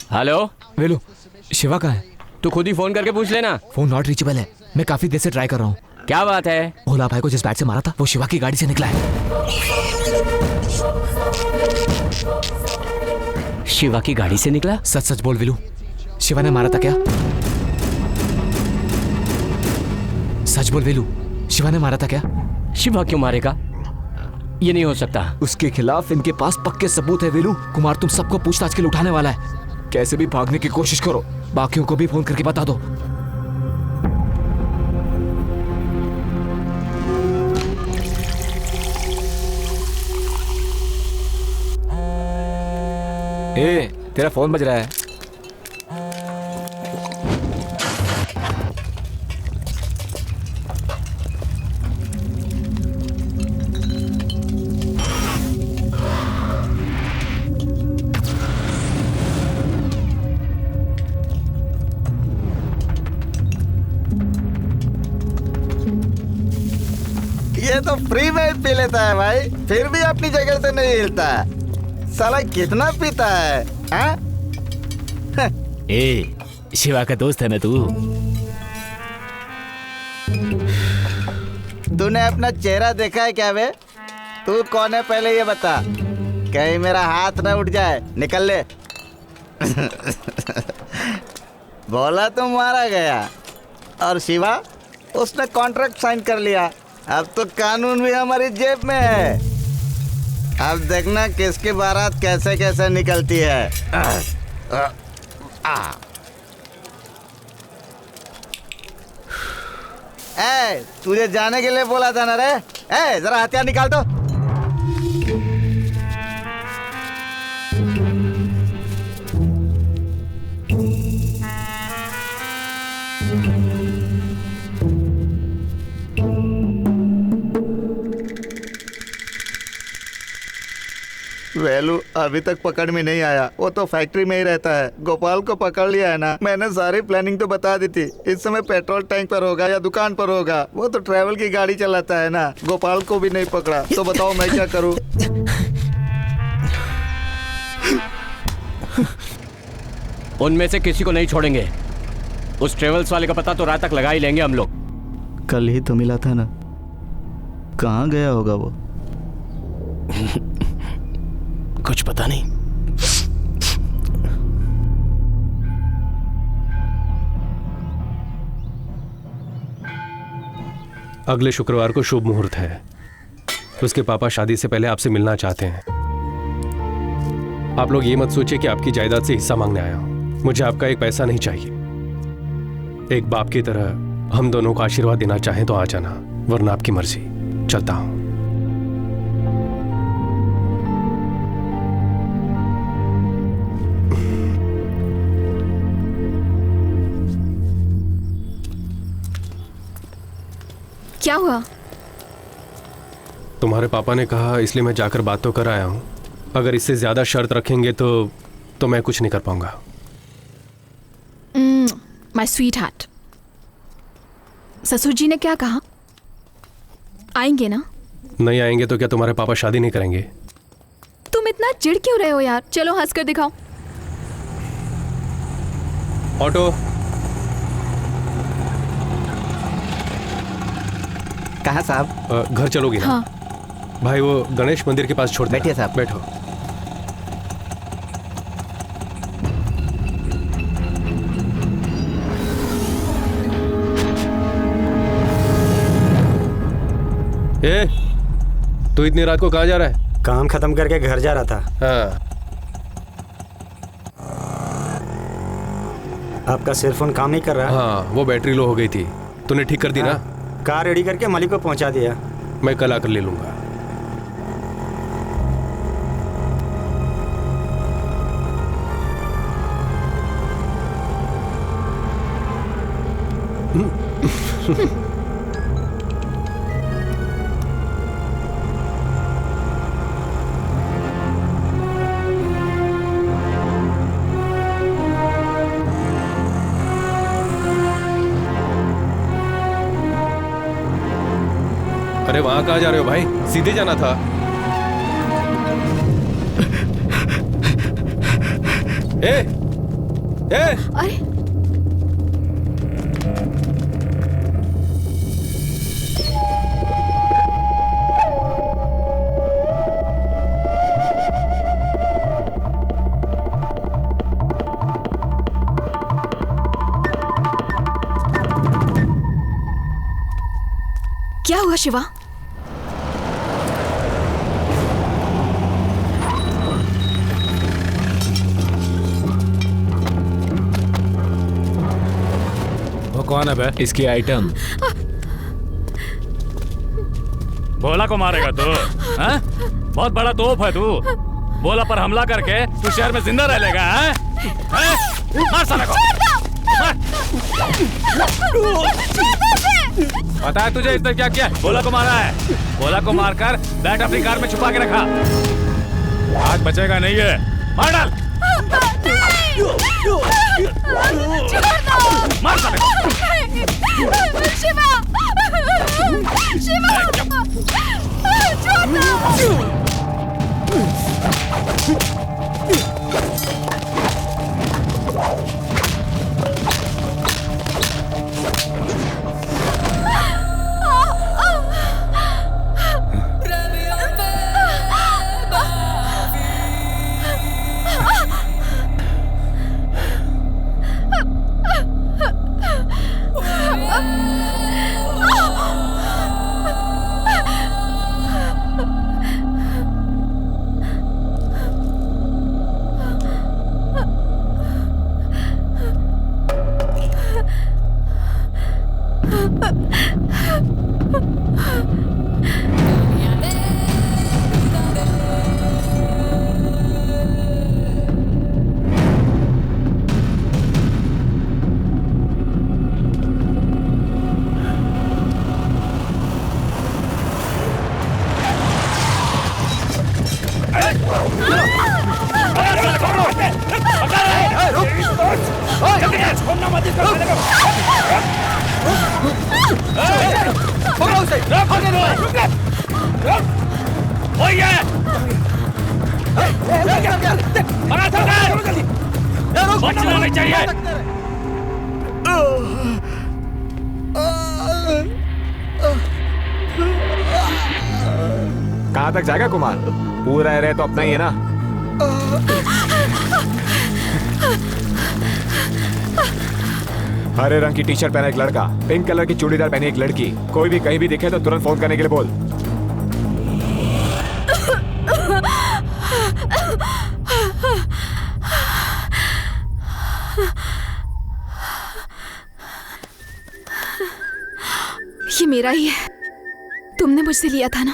I: हेलो
K: वेलू, शिवा कहाँ है?
I: तू खुद ही फोन करके पूछ लेना।
K: फोन नॉट रीचेबल है। मैं काफी देर से ट्राई कर रहा हूँ।
I: क्या बात है?
K: भोला भाई को जिस बैट से मारा था वो शिवा की गाड़ी से निकला है।
I: शिवा की गाड़ी से निकला?
K: सच सच बोल विलू, शिवा ने मारा था क्या? सच बोल विलू, शिवा ने मारा था क्या?
I: शिवा क्यों मारेगा? ये नहीं हो सकता।
K: उसके खिलाफ इनके पास पक्के सबूत है विलू। कुमार तुम सबको पूछताछ के लिए उठाने वाला है। कैसे भी भागने की कोशिश करो, बाकियों को भी फोन करके बता दो। ए, तेरा फोन बज रहा है।
A: ये तो फ्री में पी लेता है भाई, फिर भी अपनी जगह से नहीं हिलता। साला कितना पीता है?
K: ए, शिवा का दोस्त है ना तू?
A: तूने अपना चेहरा देखा है क्या बे? तू कौन है पहले ये बता, कहीं मेरा हाथ न उठ जाए। निकल ले। बोला तो मारा गया और शिवा उसने कॉन्ट्रैक्ट साइन कर लिया। अब तो कानून भी हमारी जेब में है। अब देखना किसकी बारात कैसे कैसे निकलती है। ए, तुझे जाने के लिए बोला था ना रे। ए, जरा हथियार निकाल दो। वेलू अभी तक पकड़ में नहीं आया। वो तो फैक्ट्री में ही रहता है। गोपाल को पकड़ लिया है ना। मैंने सारी प्लानिंग तो बता दी थी। इस समय पेट्रोल टैंक पर होगा या दुकान पर होगा। वो तो ट्रैवल की गाड़ी चलाता है ना। गोपाल को भी नहीं पकड़ा तो बताओ मैं क्या करूँ।
I: उनमें से किसी को नहीं छोड़ेंगे। उस ट्रेवल्स वाले का पता तो रात तक लगा ही लेंगे हम लोग।
A: कल ही तो मिला था ना, कहाँ गया होगा वो?
B: कुछ पता नहीं।
E: अगले शुक्रवार को शुभ मुहूर्त है। उसके पापा शादी से पहले आपसे मिलना चाहते हैं। आप लोग ये मत सोचिए कि आपकी जायदाद से हिस्सा मांगने आया हूं। मुझे आपका एक पैसा नहीं चाहिए। एक बाप की तरह हम दोनों को आशीर्वाद देना चाहें तो आ जाना, वरना आपकी मर्जी। चलता हूं।
H: क्या हुआ?
E: तुम्हारे पापा ने कहा, इसलिए मैं जाकर बात तो कर आया हूं। अगर इससे ज्यादा शर्त रखेंगे तो मैं कुछ नहीं कर पाऊंगा।
H: माय स्वीट हार्ट, ससुर जी ने क्या कहा? आएंगे ना?
E: नहीं आएंगे तो क्या तुम्हारे पापा शादी नहीं करेंगे?
H: तुम इतना चिढ़ क्यों रहे हो यार? चलो हंस कर दिखाओ।
E: ऑटो।
A: कहाँ साहब?
E: घर चलोगी ना?
H: हाँ।
E: भाई वो गणेश मंदिर के पास छोड़।
A: बैठिए साहब।
E: बैठो। ए, तू इतनी रात को कहाँ जा रहा है?
P: काम खत्म करके घर जा रहा था।
E: हाँ।
P: आपका सेलफोन काम नहीं कर रहा?
E: हाँ, वो बैटरी लो हो गई थी। तूने ठीक कर दी ना?
P: कार रेडी करके मालिक को पहुंचा दिया।
E: मैं कल आकर ले लूंगा। अरे वहां कहाँ जा रहे हो भाई? सीधे जाना था। ए, ए!
H: अरे क्या हुआ शिवा?
J: वो कौन है बे?
K: इसकी आइटम।
J: भोला को मारेगा तू? हाँ? बहुत बड़ा तोप है तू। भोला पर हमला करके तू शहर में जिंदा रह लेगा? हाँ? मार साले को। पता है तुझे इसने क्या किया? भोला को मारा है। भोला को मारकर बैट अपनी कार में छुपा के रखा। आज बचेगा नहीं है। मार डाल। मार साले को।
Q: शिवा! शिवा! छोड़
M: बचना नहीं चाहिए।
O: कहाँ तक जाएगा कुमार? पूरा रहे तो अपना ही है ना। हरे रंग की टी शर्ट पहना एक लड़का, पिंक कलर की चूड़ीदार पहनी एक लड़की। कोई भी कहीं भी दिखे तो तुरंत फोन करने के लिए बोल।
H: ये मेरा ही है, तुमने मुझसे लिया था ना।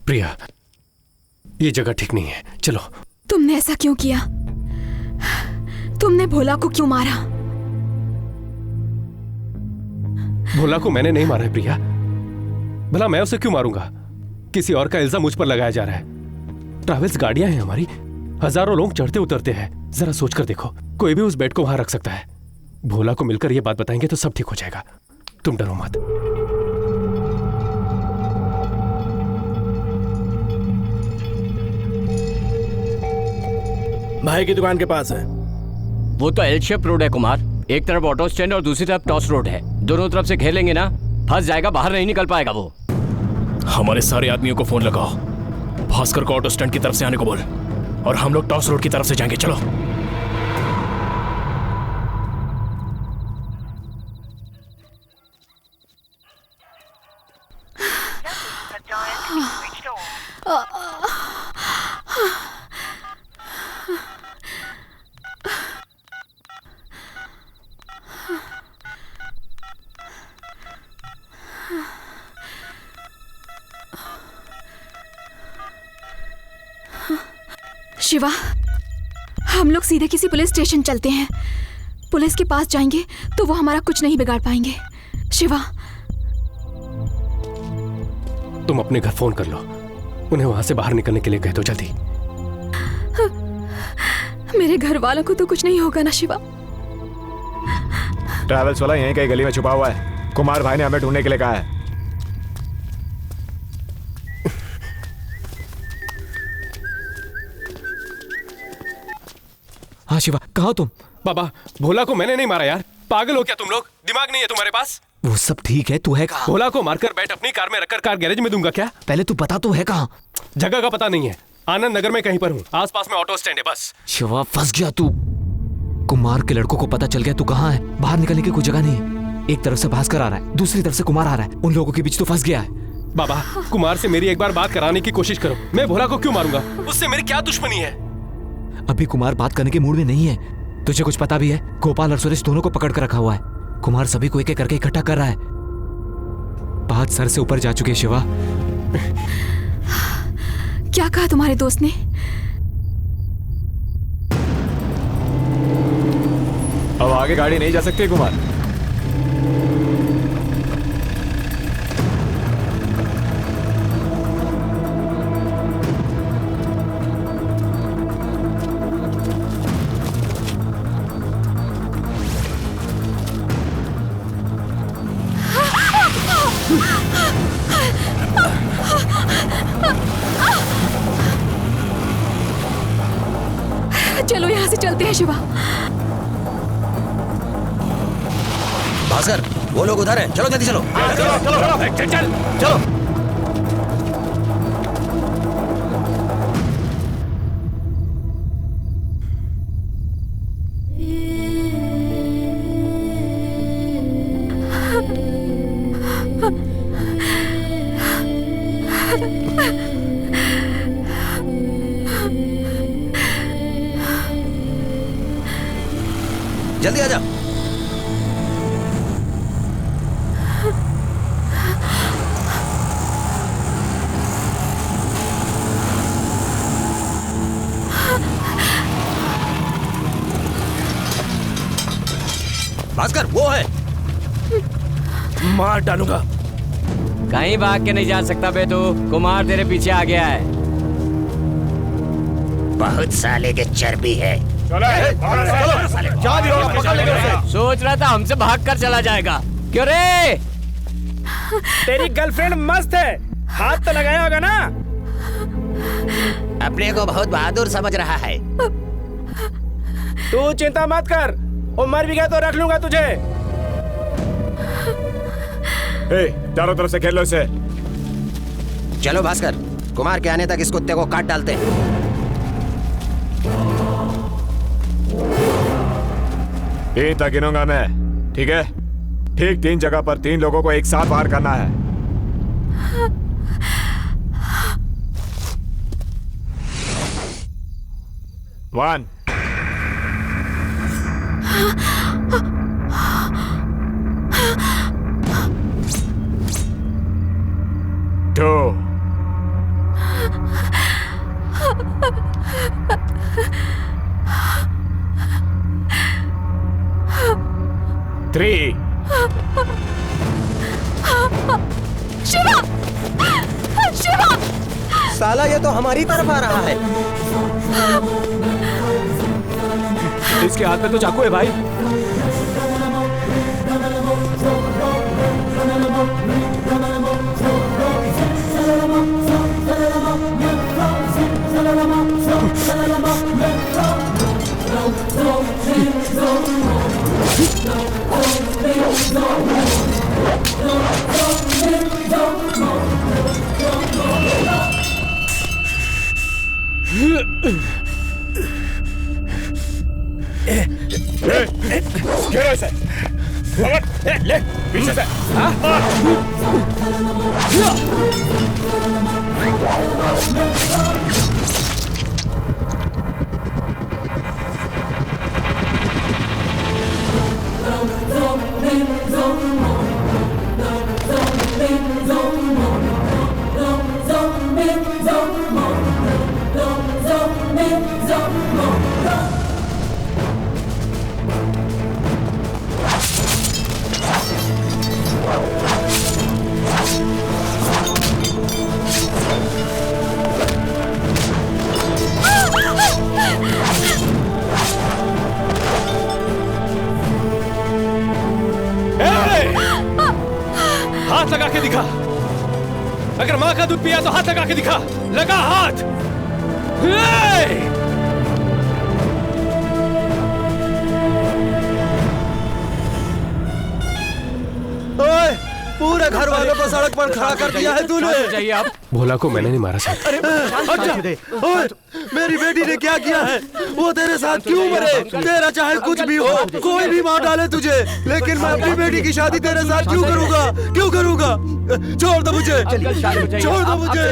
E: प्रिया, ये जगह ठीक नहीं है, चलो।
H: तुमने ऐसा क्यों किया? तुमने भोला को क्यों मारा?
E: भोला को मैंने नहीं मारा है प्रिया। भला मैं उसे क्यों मारूंगा? किसी और का इल्जाम मुझ पर लगाया जा रहा है। ट्रैवल्स गाड़ियां हैं हमारी, हजारों लोग चढ़ते उतरते हैं। जरा सोचकर देखो, कोई भी उस बेड को वहां रख सकता है। भोला को मिलकर ये बात बताएंगे तो सब ठीक हो जाएगा। तुम डरो मत।
L: भाई की दुकान के पास है।
I: वो तो एल शेप रोड है कुमार। एक तरफ ऑटो स्टैंड और दूसरी तरफ टॉस रोड है। दोनों तरफ से घेर लेंगे ना, फंस जाएगा, बाहर नहीं निकल पाएगा वो।
B: हमारे सारे आदमियों को फोन लगाओ, भास्कर को ऑटो स्टैंड की तरफ से आने को बोल, और हम लोग टॉस रोड की तरफ से जाएंगे। चलो।
H: शिवा, हम लोग सीधे किसी पुलिस स्टेशन चलते हैं। पुलिस के पास जाएंगे तो वो हमारा कुछ नहीं बिगाड़ पाएंगे। शिवा,
E: तुम अपने घर फोन कर लो, उन्हें वहां से बाहर निकलने के लिए कह दो जल्दी।
H: मेरे घर वालों को तो कुछ नहीं होगा ना शिवा?
O: ट्रैवल्स वाला यहीं कहीं गली में छुपा हुआ है। कुमार भाई ने हमें ढूंढने के लिए कहा है।
K: हाँ शिवा, कहाँ तुम?
E: बाबा, भोला को मैंने नहीं मारा यार। पागल हो क्या तुम लोग? दिमाग नहीं है तुम्हारे पास?
K: वो सब ठीक है, तू है कहाँ?
E: भोला को मारकर बैठ अपनी कार में रखकर कार गैरेज में दूंगा क्या?
K: पहले तू बता, तू है कहाँ?
E: जगह का पता नहीं है, आनंद नगर में कहीं पर हूँ। आसपास में ऑटो स्टैंड है बस।
K: शिवा, फंस गया तू। कुमार के लड़कों को पता चल गया तू कहाँ है। बाहर निकलने की कोई जगह नहीं है। एक तरफ से भास्कर आ रहा है, दूसरी तरफ से कुमार आ रहा है। उन लोगों के बीच तो फंस गया है।
E: बाबा, कुमार से मेरी एक बार बात कराने की कोशिश करो। मैं भोला को क्यों मारूंगा? उससे मेरी क्या दुश्मनी है?
K: अभी कुमार बात करने के मूड में नहीं है। तुझे कुछ पता भी है? गोपाल और सुरेश दोनों को पकड़ कर रखा हुआ है। कुमार सभी को एक एक करके इकट्ठा कर रहा है। बात सर से ऊपर जा चुकी है शिवा।
H: क्या कहा तुम्हारे दोस्त ने?
O: अब आगे गाड़ी नहीं जा सकती कुमार।
H: चलो यहाँ से चलते हैं शिवा।
C: भास्कर, वो लोग उधर हैं। चलो जल्दी चलो।
M: चलो चलो चल चल चलो।
C: जल्दी आ जा। भास्कर, वो है।
L: मार डालूंगा।
I: कहीं भाग के नहीं जा सकता बे तू। कुमार तेरे पीछे आ गया है।
C: बहुत साले के चर्बी है।
I: सोच रहा था हमसे भाग कर चला जाएगा। क्यों रे?
L: तेरी गर्लफ्रेंड मस्त है, हाथ तो लगाया होगा ना?
C: अपने को बहुत बहादुर समझ रहा है।
L: तू चिंता मत कर, वो मर भी गया तो रख लूंगा तुझे।
O: चारों तरफ से घेर लो इसे।
C: चलो भास्कर, कुमार के आने तक इस कुत्ते को काट डालते हैं।
O: तीन तक गिनूंगा मैं, ठीक है? ठीक 3 जगह पर 3 लोगों को एक साथ वार करना है। वन, 2, 3।
Q: शिवा! शिवा!
C: साला ये तो हमारी तरफ आ रहा है।
O: इसके हाथ में तो चाकू है भाई। घेरो इसे। ले पीछे से।
E: हाथ लगा के दिखा। अगर माँ का दूध पिया तो हाथ लगा के दिखा। लगा हाथ।
C: ओए, पूरे घर वालों को सड़क पर खड़ा कर दिया है तूने।
I: चाहिए आप?
E: भोला को मैंने नहीं मारा साहब।
C: ओए, मेरी बेटी ने क्या किया है? वो तेरे साथ क्यों मरे? तेरा चाहे कुछ भी हो, कोई भी मार डाले तुझे, लेकिन मैं अपनी बेटी की शादी तेरे साथ क्यों करूंगा? क्यों करूंगा? छोड़ दो मुझे, छोड़ दो मुझे।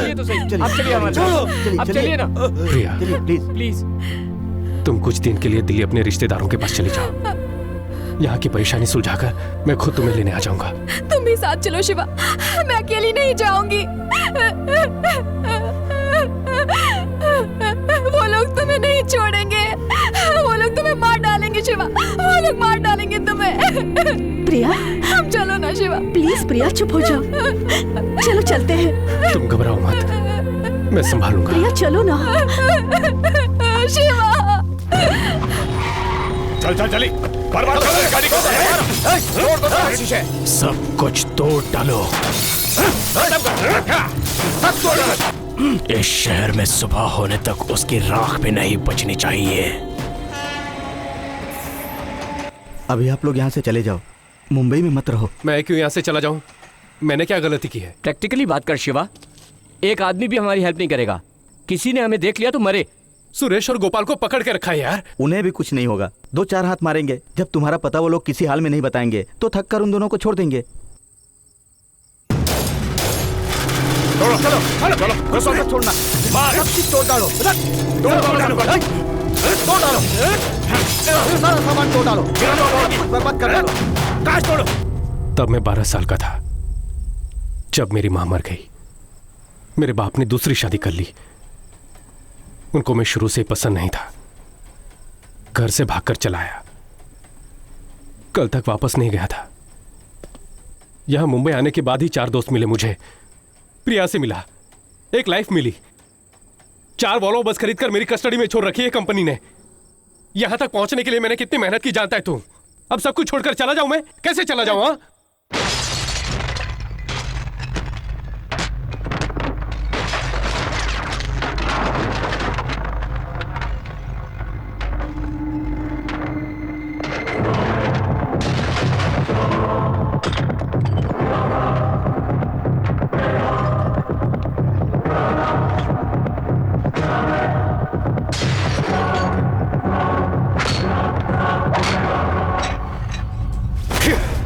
I: छोड़ो, अब चलिए ना।
E: प्रिया,
I: प्लीज।
E: तुम कुछ दिन के लिए दिल्ली अपने रिश्तेदारों के पास चले जाओ। यहाँ की परेशानी सुलझाकर मैं खुद तुम्हें लेने आ जाऊंगा।
H: तुम भी साथ चलो शिवा, मैं अकेली नहीं जाऊंगी। वो लोग तुम्हें नहीं छोड़ेंगे, वो लोग तुम्हें मार डालेंगे शिवा, वो लोग मार डालेंगे तुम्हें।
G: प्रिया,
H: हम चलो ना शिवा।
G: प्लीज प्रिया चुप हो जाओ, चलो चलते हैं।
E: तुम घबराओ मत, मैं संभालूंगा।
G: प्रिया चलो ना।
H: शिवा,
M: चल चली, बर्बाद कर दे गाड़ी को। तोड़ दो शीशे।
B: सब कुछ तोड़ डालो। इस शहर में सुबह होने तक उसकी राख भी नहीं बचनी चाहिए।
A: अभी आप लोग यहाँ से चले जाओ, मुंबई में मत रहो।
E: मैं क्यों यहाँ से चला जाऊं? मैंने क्या गलती की है?
I: प्रैक्टिकली बात कर शिवा, एक आदमी भी हमारी हेल्प नहीं करेगा। किसी ने हमें देख लिया तो मरे।
E: सुरेश और गोपाल को पकड़ के रखा है यार।
A: उन्हें भी कुछ नहीं होगा, 2-4 हाथ मारेंगे। जब तुम्हारा पता वो लोग किसी हाल में नहीं बताएंगे तो थक कर उन दोनों को छोड़ देंगे।
M: चलो चलो चलो चलो, बस मत छोड़ना। मार,
A: सब चीज तोड़ डालो,
M: तोड़ डालो,
A: तोड़ डालो, सारा सामान तोड़ डालो, बर्बाद कर डालो,
M: काश तोड़ो।
E: तब मैं 12 साल का था जब मेरी मां मर गई। मेरे बाप ने दूसरी शादी कर ली। उनको मैं शुरू से पसंद नहीं था। घर से भागकर चला आया। कल तक वापस नहीं गया था। यहां मुंबई आने के बाद ही 4 दोस्त मिले मुझे। प्रिया से मिला, एक लाइफ मिली। 4 वॉल्वो बस खरीदकर मेरी कस्टडी में छोड़ रखी है कंपनी ने। यहां तक पहुंचने के लिए मैंने कितनी मेहनत की जानता है तू? अब सब कुछ छोड़कर चला जाऊं मैं? कैसे चला जाऊं? हाँ,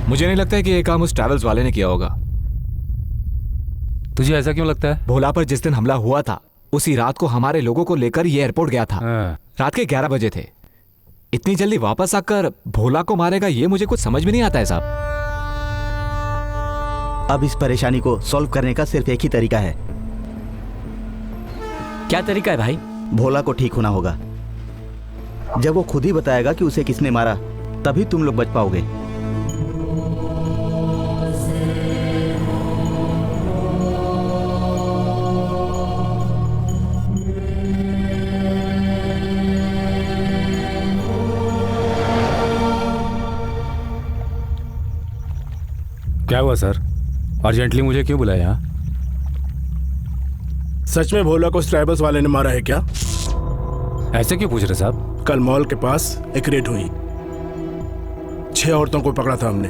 K: मुझे नहीं लगता है कि ये काम उस ट्रैवल्स वाले ने किया होगा।
J: तुझे ऐसा क्यों लगता है?
K: भोला पर जिस दिन हमला हुआ था उसी रात को हमारे लोगों को लेकर ये एयरपोर्ट गया था। रात के 11 बजे थे। इतनी जल्दी वापस आकर भोला को मारेगा, ये मुझे कुछ समझ में नहीं आता है साहब।
A: अब इस परेशानी को सॉल्व करने का सिर्फ एक ही तरीका है।
I: क्या तरीका है भाई?
A: भोला को ठीक होना होगा। जब वो खुद ही बताएगा कि उसे किसने मारा, तभी तुम लोग बच पाओगे।
J: क्या हुआ सर? अर्जेंटली मुझे क्यों बुलाया यहाँ?
L: सच में भोला को उस ट्राइबल्स वाले ने मारा है क्या?
J: ऐसे क्यों पूछ रहे साहब?
L: कल मॉल के पास एक रेड हुई। 6 औरतों को पकड़ा था हमने।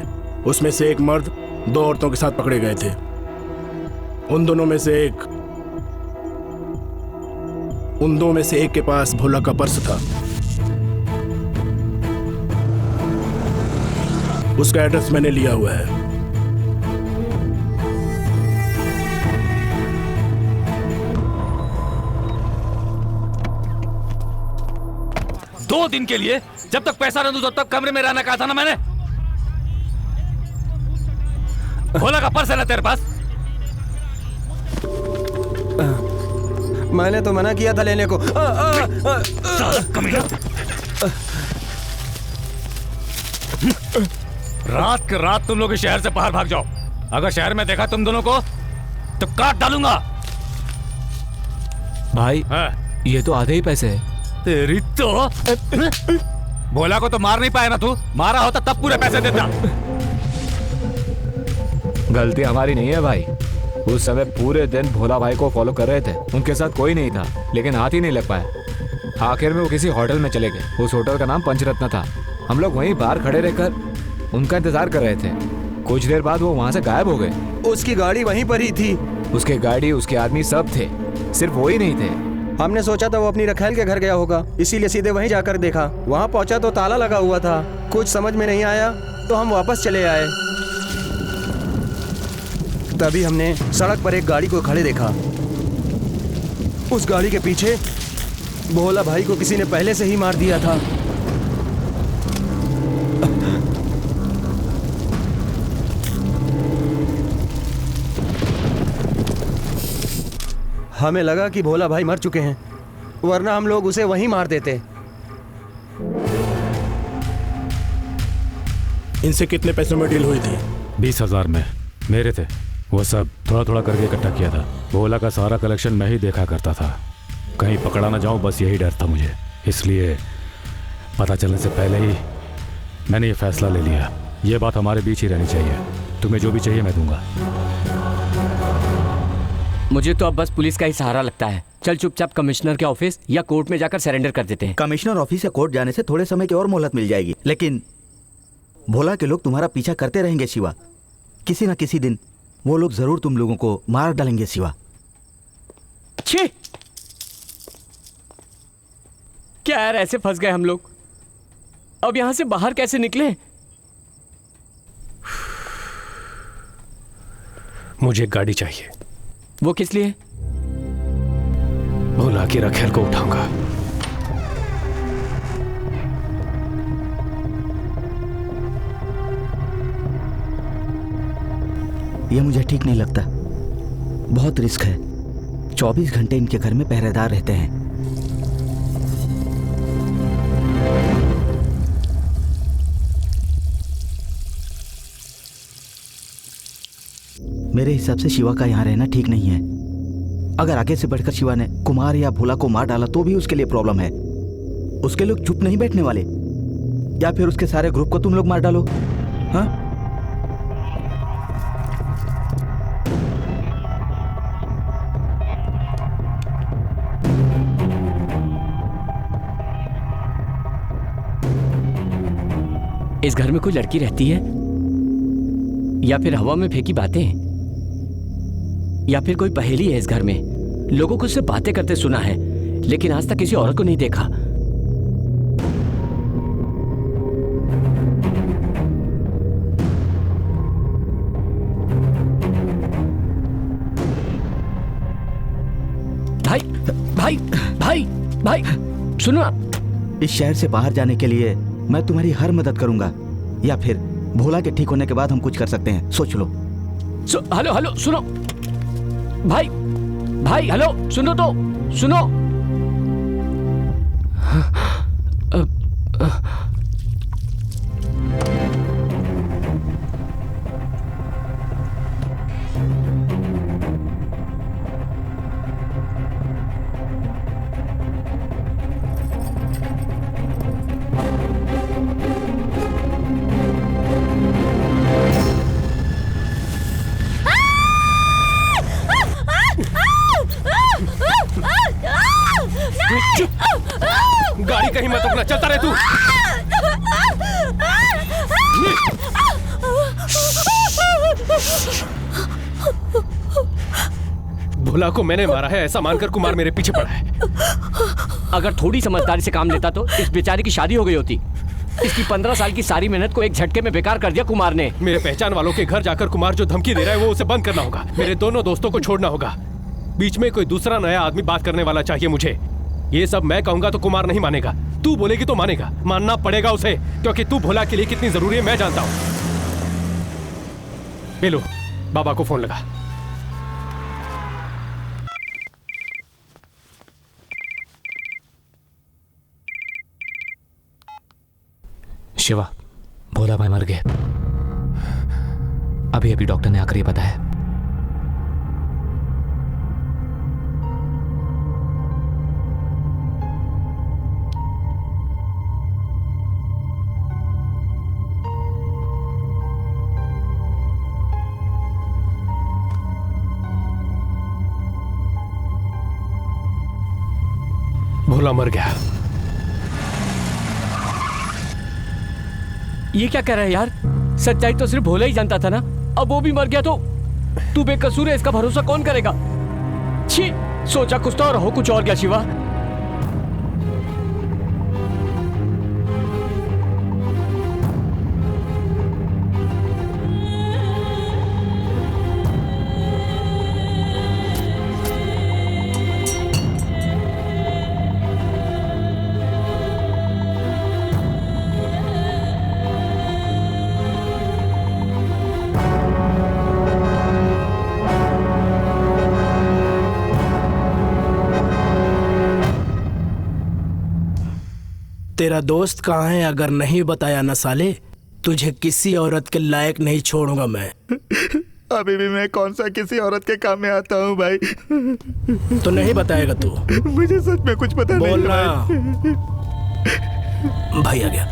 L: उसमें से एक मर्द 2 औरतों के साथ पकड़े गए थे। उन दोनों में से एक के पास भोला का पर्स था। उसका एड्रेस मैंने लिया हुआ है।
N: 2 दिन के लिए? जब तक पैसा न दूं तब तक कमरे में रहना कहा था ना मैंने। भोला का पर्स है ना तेरे पास?
C: मैंने तो मना किया था लेने को।
N: कमीना। रात के रात तुम लोग इस शहर से बाहर भाग जाओ। अगर शहर में देखा तुम दोनों को तो काट डालूंगा।
K: भाई ये तो आधे ही पैसे है।
N: तेरी तो भोला को तो मार नहीं पाया ना तू? मारा होता तब पूरे पैसे देता।
K: गलती हमारी नहीं है भाई। उस समय पूरे दिन भोला भाई को फॉलो कर रहे थे। उनके साथ कोई नहीं था, लेकिन हाथ ही नहीं लग पाया। आखिर में वो किसी होटल में चले गए। उस होटल का नाम पंचरत्न था। हम लोग वहीं बाहर खड़े रहकर उनका इंतजार कर रहे थे। कुछ देर बाद वो वहां से गायब हो गए।
C: उसकी गाड़ी वहीं पर ही थी।
K: उसकी गाड़ी, उसके आदमी सब थे, सिर्फ वो ही नहीं थे।
C: हमने सोचा था वो अपनी रखेल के घर गया होगा, इसीलिए सीधे वहीं जाकर देखा। वहां पहुंचा तो ताला लगा हुआ था। कुछ समझ में नहीं आया तो हम वापस चले आए। तभी हमने सड़क पर एक गाड़ी को खड़े देखा। उस गाड़ी के पीछे भोला भाई को किसी ने पहले से ही मार दिया था। हमें लगा कि भोला भाई मर चुके हैं, वरना हम लोग उसे वहीं मार देते।
L: इनसे कितने पैसों में डील हुई थी?
J: 20,000 में मेरे थे। वो सब थोड़ा थोड़ा करके इकट्ठा किया था। भोला का सारा कलेक्शन मैं ही देखा करता था। कहीं पकड़ा ना जाऊं, बस यही डर था मुझे। इसलिए पता चलने से पहले ही मैंने ये फैसला ले लिया। ये बात हमारे बीच ही रहनी चाहिए। तुम्हें जो भी चाहिए मैं दूंगा।
I: मुझे तो अब बस पुलिस का ही सहारा लगता है। चल चुपचाप कमिश्नर के ऑफिस या कोर्ट में जाकर सरेंडर कर देते हैं।
A: कमिश्नर ऑफिस या कोर्ट जाने से थोड़े समय की और मोहलत मिल जाएगी, लेकिन भोला के लोग तुम्हारा पीछा करते रहेंगे शिवा। किसी न किसी दिन वो लोग जरूर तुम लोगों को मार डालेंगे शिवा।
I: छी! क्या यार, ऐसे फंस गए हम लोग। अब यहां से बाहर कैसे निकले?
E: मुझे एक गाड़ी चाहिए।
I: वो किस लिए?
E: भोला की रखेल को उठाऊंगा।
A: ये मुझे ठीक नहीं लगता। बहुत रिस्क है। 24 घंटे इनके घर में पहरेदार रहते हैं। मेरे हिसाब से शिवा का यहाँ रहना ठीक नहीं है।
R: अगर आगे से बढ़कर शिवा ने कुमार या भोला को मार डाला तो भी उसके लिए प्रॉब्लम है। उसके लोग चुप नहीं बैठने वाले। या फिर उसके सारे ग्रुप को तुम लोग मार डालो। हाँ,
I: इस घर में कोई लड़की रहती है या फिर हवा में फेंकी बातें, या फिर कोई पहेली है इस घर में। लोगों को सिर्फ बातें करते सुना है, लेकिन आज तक किसी औरत को नहीं देखा। भाई भाई भाई भाई सुनो ना,
R: इस शहर से बाहर जाने के लिए मैं तुम्हारी हर मदद करूंगा, या फिर भोला के ठीक होने के बाद हम कुछ कर सकते हैं। सोच लो।
I: हेलो हेलो सुनो भाई, भाई हेलो सुनो तो सुनो।
E: गाड़ी कहीं मत अपना, चलता रहे तू। भोला को मैंने मारा है ऐसा मानकर कुमार मेरे पीछे पड़ा है।
I: अगर थोड़ी समझदारी से काम लेता तो इस बेचारी की शादी हो गई होती। इसकी 15 साल की सारी मेहनत को एक झटके में बेकार कर दिया कुमार ने।
E: मेरे पहचान वालों के घर जाकर कुमार जो धमकी दे रहा है वो उसे बंद करना होगा। मेरे दोनों दोस्तों को छोड़ना होगा। बीच में कोई दूसरा नया आदमी बात करने वाला चाहिए मुझे। ये सब मैं कहूंगा तो कुमार नहीं मानेगा, तू बोलेगी तो मानेगा। मानना पड़ेगा उसे, क्योंकि तू भोला के लिए कितनी जरूरी है मैं जानता हूं। बेलो, बाबा को फोन लगा।
K: शिवा, भोला भाई मर गए। अभी अभी डॉक्टर ने आकर ये बताया।
E: भोला मर गया।
I: ये क्या कह रहा है यार? सच्चाई तो सिर्फ भोला ही जानता था ना। अब वो भी मर गया तो तू बेकसूर है, इसका भरोसा कौन करेगा? छी, सोचा कुछ तो और हो कुछ और क्या शिवा।
L: तेरा दोस्त कहाँ है? अगर नहीं बताया ना साले, तुझे किसी औरत के लायक नहीं छोड़ूंगा मैं।
A: अभी भी मैं कौन सा किसी औरत के काम में आता हूँ भाई?
L: तो नहीं बताएगा तू?
A: मुझे सच में कुछ पता नहीं
L: बोलना। भाई आ गया।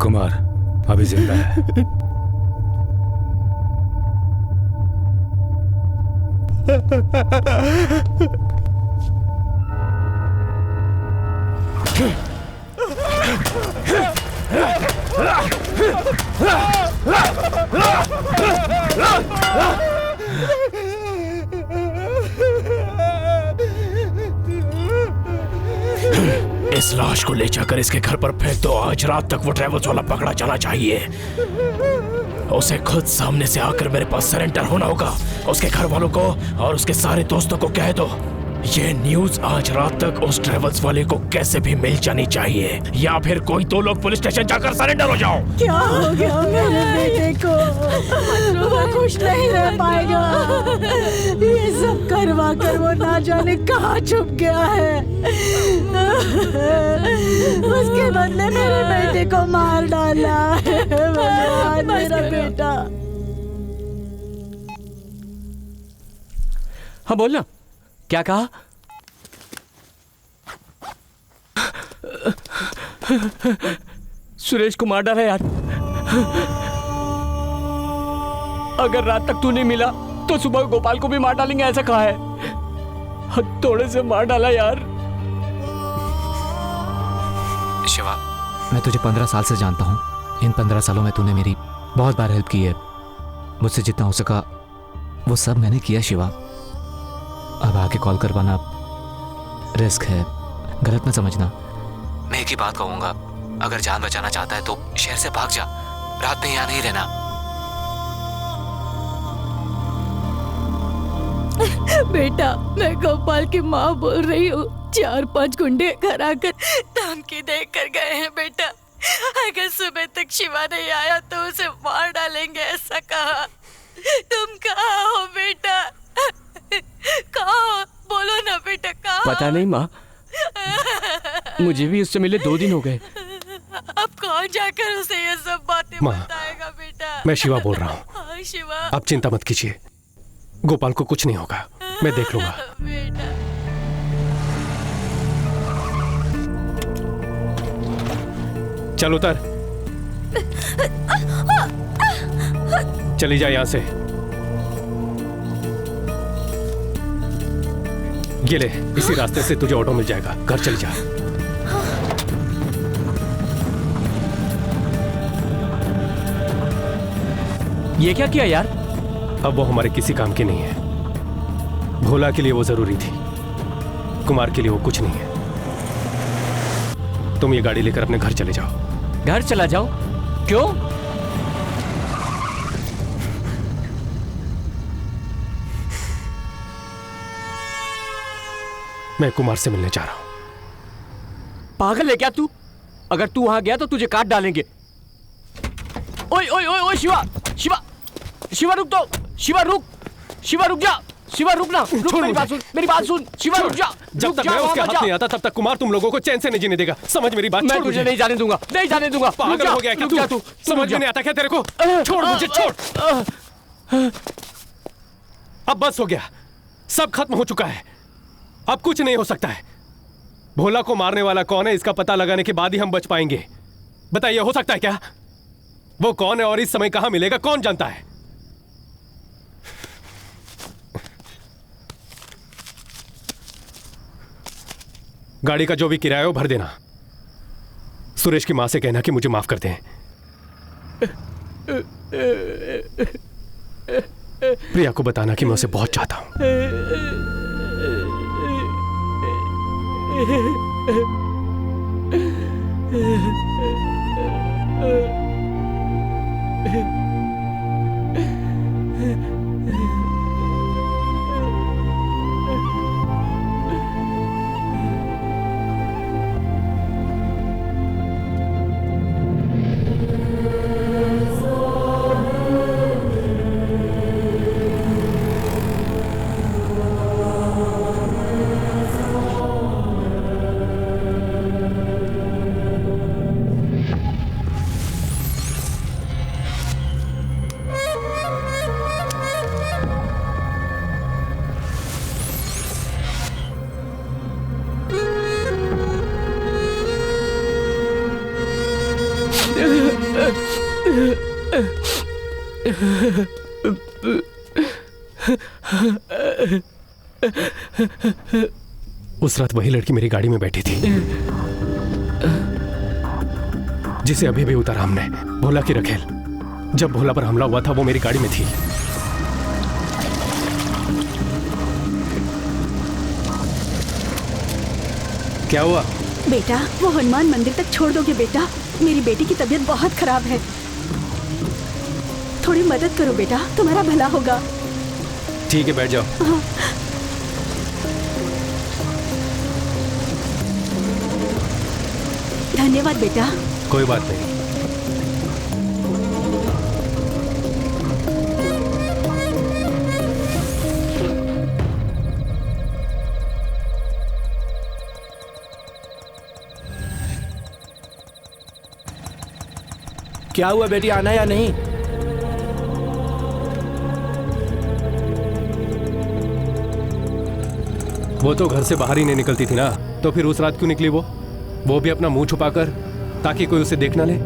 J: कुमार,
E: अभी जिंदा है।
B: इस लाश को ले जाकर इसके घर पर फेंक दो। आज रात तक वो ट्रेवल्स वाला पकड़ा जाना चाहिए। उसे खुद सामने से आकर मेरे पास सरेंडर होना होगा। उसके घर वालों को और उसके सारे दोस्तों को कह दो ये न्यूज आज रात तक उस ट्रेवल्स वाले को कैसे भी मिल जानी चाहिए, या फिर कोई दो लोग पुलिस स्टेशन जाकर सरेंडर हो जाओ।
Q: क्या हो गया मेरे बेटे को? वो खुश नहीं रह पाएगा। ये सब करवा कर वो ना जाने कहाँ छुप गया है। उसके बदले मेरे बेटे को मार डाला है भगवान, मेरा बेटा।
I: हाँ बोलना, क्या कहा? सुरेश को मार डाला यार। अगर रात तक तू नहीं मिला तो सुबह गोपाल को भी मार डालेंगे, ऐसा कहा है। थोड़े से मार डाला यार।
K: शिवा, मैं तुझे 15 साल से जानता हूँ। इन 15 सालों में तूने मेरी बहुत बार हेल्प की है। मुझसे जितना हो सका वो सब मैंने किया शिवा। अब आके कॉल करवाना रिस्क है, गलत न समझना। मैं एक ही बात कहूंगा, अगर जान बचाना चाहता है तो शहर से भाग जा, रात में यहाँ नहीं रहना।
Q: बेटा, मैं गोपाल की माँ बोल रही हूँ। 4-5 गुंडे घर आकर धमकी दे कर गए हैं बेटा। अगर सुबह तक शिवा नहीं आया तो उसे मार डालेंगे, ऐसा कहा। तुम कहाँ हो बेटा? कहाँ हो? बोलो ना बेटा, कहाँ?
I: पता नहीं माँ, मुझे भी उससे मिले 2 दिन हो गए।
Q: अब कौन जाकर उसे ये सब बातें बताएगा बेटा?
E: मैं शिवा बोल रहा हूँ।
Q: हाँ, शिवा।
E: आप चिंता मत कीजिए, गोपाल को कुछ नहीं होगा, मैं देख लूंगा।
Q: बेटा।
E: चल उतर, चली जा यहां से। ये ले, इसी रास्ते से तुझे ऑटो मिल जाएगा, घर चली जा।
I: ये क्या किया यार?
E: अब वो हमारे किसी काम की नहीं है। भोला के लिए वो जरूरी थी, कुमार के लिए वो कुछ नहीं है। तुम ये गाड़ी लेकर अपने घर चले जाओ।
I: घर चला जाओ? क्यों?
E: मैं कुमार से मिलने जा रहा हूं।
I: पागल है क्या तू? अगर तू वहां गया तो तुझे काट डालेंगे। ओए ओए ओए ओए शिवा, शिवा, शिवा रुक तो, शिवा रुक, शिवा रुक जा, शिवा रुक ना, रुक, मेरी बात सुन, मेरी बात सुन, शिवा रुक जा।
E: जब तक मैं उसके हाथ नहीं आता तब तक कुमार तुम लोगों को चैन से नहीं जीने देगा, समझ मेरी बात?
I: मैं तुझे नहीं जाने दूंगा, नहीं जाने दूंगा।
E: पागल हो गया क्या तू? समझ में नहीं आता क्या तेरे को? छोड़ मुझे, छोड़। अब बस हो गया, सब खत्म हो चुका है, अब कुछ नहीं हो सकता है। भोला को मारने वाला कौन है इसका पता लगाने के बाद ही हम बच पाएंगे। बताइए, हो सकता है क्या? वो कौन है और इस समय कहां मिलेगा, कौन जानता है? गाड़ी का जो भी किराया हो भर देना। सुरेश की मां से कहना कि मुझे माफ कर दें। प्रिया को बताना कि मैं उसे बहुत चाहता हूं। उस रात वही लड़की मेरी गाड़ी में बैठी थी जिसे अभी भी उतारा हमने, भोला की रखेल। जब भोला पर हमला हुआ था वो मेरी गाड़ी में थी। क्या हुआ?
G: बेटा वो हनुमान मंदिर तक छोड़ दोगे बेटा? मेरी बेटी की तबीयत बहुत खराब है, थोड़ी मदद करो बेटा, तुम्हारा भला होगा।
E: ठीक है, बैठ जाओ।
G: हाँ। धन्यवाद बेटा।
E: कोई बात नहीं।
L: क्या हुआ बेटी, आना या नहीं?
E: वो तो घर से बाहर ही नहीं निकलती थी ना, तो फिर उस रात क्यों निकली वो भी अपना मुंह छुपाकर, ताकि कोई उसे देख ना ले।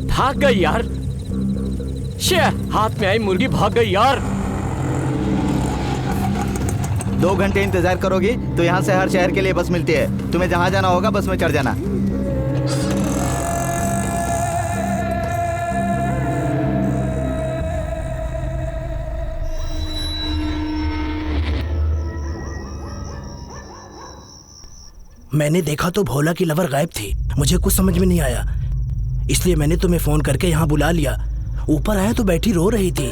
I: भाग गई यार। हाथ में आई मुर्गी भाग गई यार।
A: 2 घंटे इंतजार करोगी तो यहाँ से हर शहर के लिए बस मिलती है। तुम्हें जहाँ जाना होगा बस में चढ़ जाना।
L: मैंने देखा तो भोला की लवर गायब थी। मुझे कुछ समझ में नहीं आया, इसलिए मैंने तुम्हें फोन करके यहाँ बुला लिया। ऊपर आया तो बैठी रो रही थी।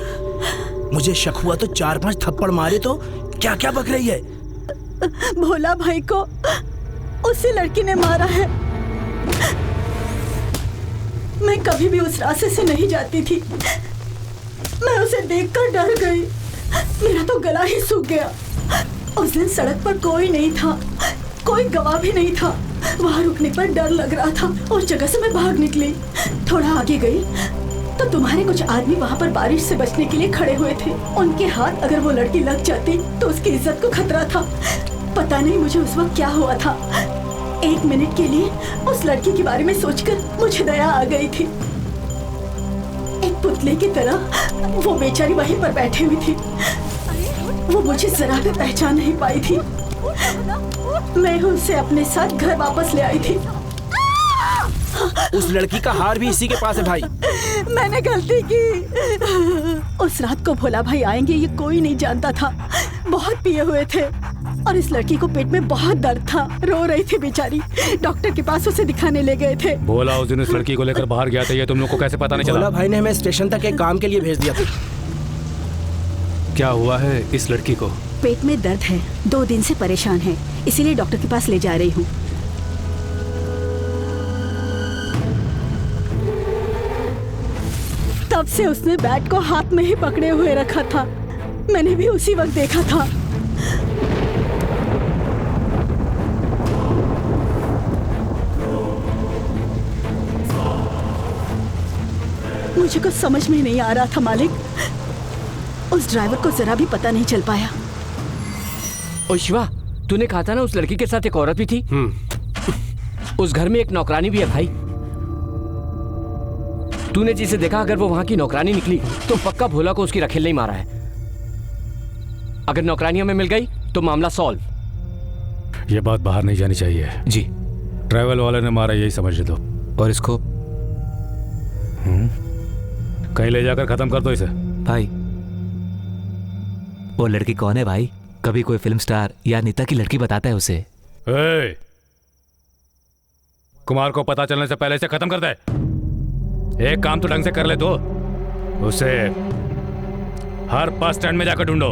L: मुझे शक हुआ तो 4-5 थप्पड़ मारे तो क्या क्या बक रही है।
G: भोला भाई को उसी लड़की ने मारा है। मैं कभी भी उस रास्ते से नहीं जाती थी। मैं उसे देखकर डर गई। मेरा तो गला ही सूख गया। उस दिन सड़क पर कोई नहीं था, कोई गवाह भी नहीं था। वहाँ रुकने पर डर लग रहा था। उस जगह से मैं भाग निकली। थोड़ा आगे गई तो तुम्हारे कुछ आदमी वहाँ पर बारिश से बचने के लिए खड़े हुए थे। उनके हाथ अगर वो लड़की लग जाती तो उसकी इज्जत को खतरा था। पता नहीं मुझे उस वक्त क्या हुआ था। 1 मिनट के लिए उस लड़की के बारे में सोचकर मुझे दया आ गई थी। एक पुतले की तरह वो बेचारी वहीं पर बैठी हुई थी। वो मुझे जरा भी पहचान नहीं पाई थी। मैं उसे अपने साथ घर वापस ले आई थी।
L: उस लड़की का हार भी इसी के पास है भाई।
G: मैंने गलती की। उस रात को भोला भाई आएंगे ये कोई नहीं जानता था। बहुत पिए हुए थे और इस लड़की को पेट में बहुत दर्द था। रो रही थी बेचारी। डॉक्टर के पास उसे दिखाने ले गए थे।
J: भोला उस दिन उस लड़की को लेकर बाहर गया था, ये तुम लोग को कैसे पता नहीं चला?
L: भोला भाई ने हमें स्टेशन तक एक काम के लिए भेज दिया था।
E: क्या हुआ है इस लड़की को?
G: पेट में दर्द है, 2 दिन से परेशान है, इसीलिए डॉक्टर के पास ले जा रही हूँ। तब से उसने बैट को हाथ में ही पकड़े हुए रखा था। मैंने भी उसी वक्त देखा था। मुझे कुछ समझ में नहीं आ रहा था मालिक। उस ड्राइवर को जरा भी पता नहीं चल पाया।
I: ओ शिवा, तूने कहा था ना उस लड़की के साथ एक औरत भी थी। उस घर में एक नौकरानी भी है भाई। तूने जिसे देखा, अगर वो वहां की नौकरानी निकली तो पक्का भोला को उसकी रखेल नहीं मारा है। अगर नौकरानी हमें मिल गई तो मामला सॉल्व।
J: ये बात बाहर नहीं जानी चाहिए
K: जी।
J: ट्रैवल वाले ने मारा, यही समझ दो।
K: और इसको
J: कहीं ले जाकर खत्म कर दो इसे।
K: भाई वो लड़की कौन है भाई? कभी कोई फिल्म स्टार या नेता की लड़की बताता है उसे।
J: कुमार को पता चलने से पहले इसे खत्म कर दे। एक काम तो ढंग से कर ले तो उसे हर बस स्टैंड में जाकर ढूंढो।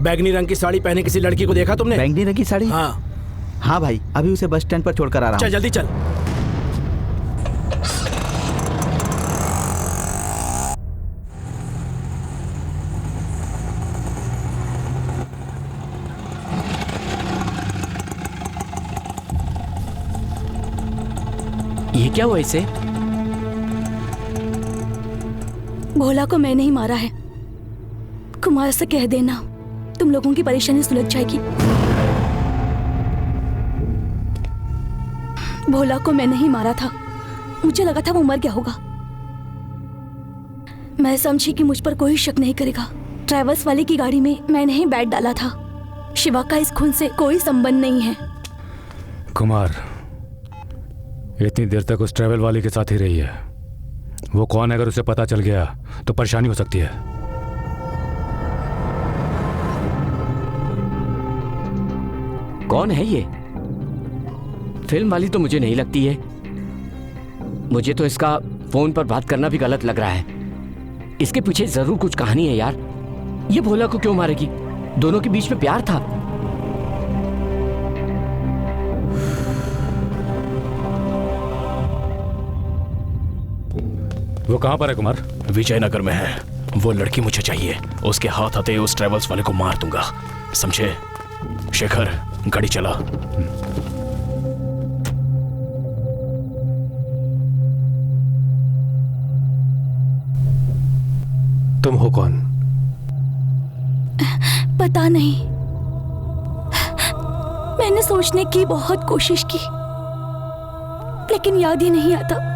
L: बैगनी रंग की साड़ी पहने किसी लड़की को देखा तुमने?
R: बैंगनी रंग की साड़ी?
L: हाँ
R: हाँ भाई, अभी उसे बस स्टैंड पर छोड़कर आ रहा हूं।
L: चल जल्दी चल।
I: ये क्या हुआ इसे?
F: भोला को मैंने ही मारा है। कुमार से कह देना, तुम लोगों की परेशानी सुलझ जाएगी। भोला को मैंने ही मारा था। मुझे लगा था वो मर गया होगा। मैं समझी कि मुझ पर कोई शक नहीं करेगा। ट्रैवल्स वाले की गाड़ी में मैंने ही बैठ डाला था। शिवा का इस खून से कोई संबंध नहीं है।
J: कुमार इतनी देर तक उस ट्रैवल वाली के साथ ही रही है। वो कौन है, अगर उसे पता चल गया तो परेशानी हो सकती है।
I: कौन है ये? फिल्म वाली तो मुझे नहीं लगती है। मुझे तो इसका फोन पर बात करना भी गलत लग रहा है। इसके पीछे जरूर कुछ कहानी है यार। ये भोला को क्यों मारेगी? दोनों के बीच में प्यार था।
J: वो कहां पर है कुमार?
B: विजयनगर में है। वो लड़की मुझे चाहिए। उसके हाथ आते उस ट्रेवल्स वाले को मार दूंगा, समझे? शेखर, गाड़ी चला।
E: तुम हो कौन?
F: पता नहीं। मैंने सोचने की बहुत कोशिश की, लेकिन याद ही नहीं आता।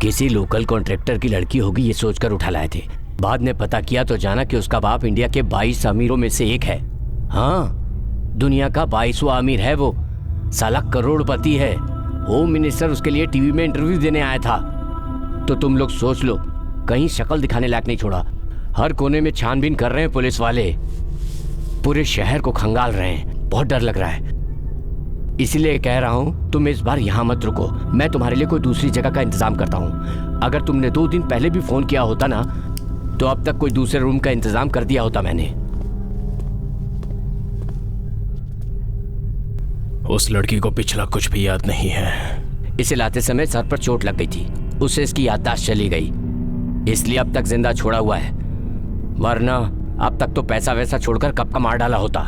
I: किसी लोकल कॉन्ट्रैक्टर की लड़की होगी, ये सोचकर उठा लाए थे। बाद में पता किया तो जाना कि उसका बाप इंडिया के 22 अमीरों में से एक है। हाँ, दुनिया का 22वां अमीर है वो। साला करोड़पति है। होम मिनिस्टर उसके लिए टीवी में इंटरव्यू देने आया था। तो तुम लोग सोच लो, कहीं शक्ल दिखाने लायक नहीं छोड़ा। हर कोने में छानबीन कर रहे हैं पुलिस वाले। पूरे शहर को खंगाल रहे हैं। बहुत डर लग रहा है। इसलिए कह रहा हूं, तुम इस बार यहां मत रुको। मैं तुम्हारे लिए कोई दूसरी जगह का इंतजाम करता हूं। अगर तुमने 2 दिन पहले भी फोन किया होता ना, तो अब तक कोई दूसरे रूम का इंतजाम कर दिया होता मैंने।
B: उस लड़की को पिछला कुछ भी याद नहीं है।
I: इसे लाते समय सर पर चोट लग गई थी, उससे इसकी याददाश्त चली गई, इसलिए अब तक जिंदा छोड़ा हुआ है। वरना अब तक तो पैसा वैसा छोड़कर कब का मार डाला होता।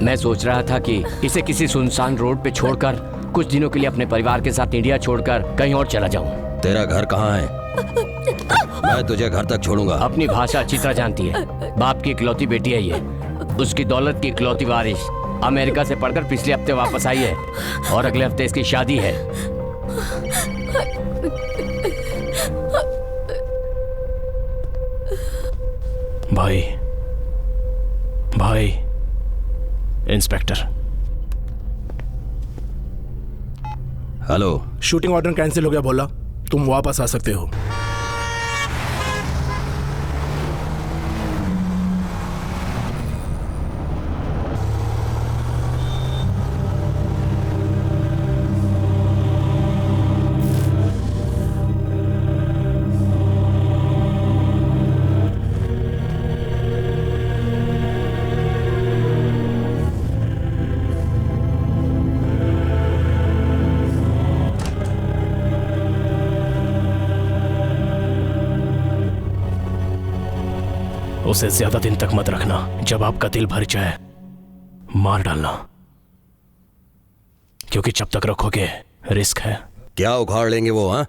I: मैं सोच रहा था कि इसे किसी सुनसान रोड पे छोड़कर कुछ दिनों के लिए अपने परिवार के साथ इंडिया छोड़कर कहीं और चला जाऊं।
C: तेरा घर कहाँ है? मैं तुझे घर तक छोड़ूंगा।
I: अपनी भाषा अच्छी तरह जानती है। बाप की इकलौती बेटी है ये, उसकी दौलत की इकलौती वारिस। अमेरिका से पढ़कर पिछले हफ्ते वापस आई है और अगले हफ्ते इसकी शादी है।
B: भाई, भाई, inspector.
L: Hello. Shooting order cancel हो गया भोला, तुम वापस आ सकते हो।
B: उसे ज्यादा दिन तक मत रखना। जब आपका दिल भर जाए मार डालना, क्योंकि जब तक रखोगे रिस्क है।
C: क्या उखाड़ लेंगे वो? हाँ,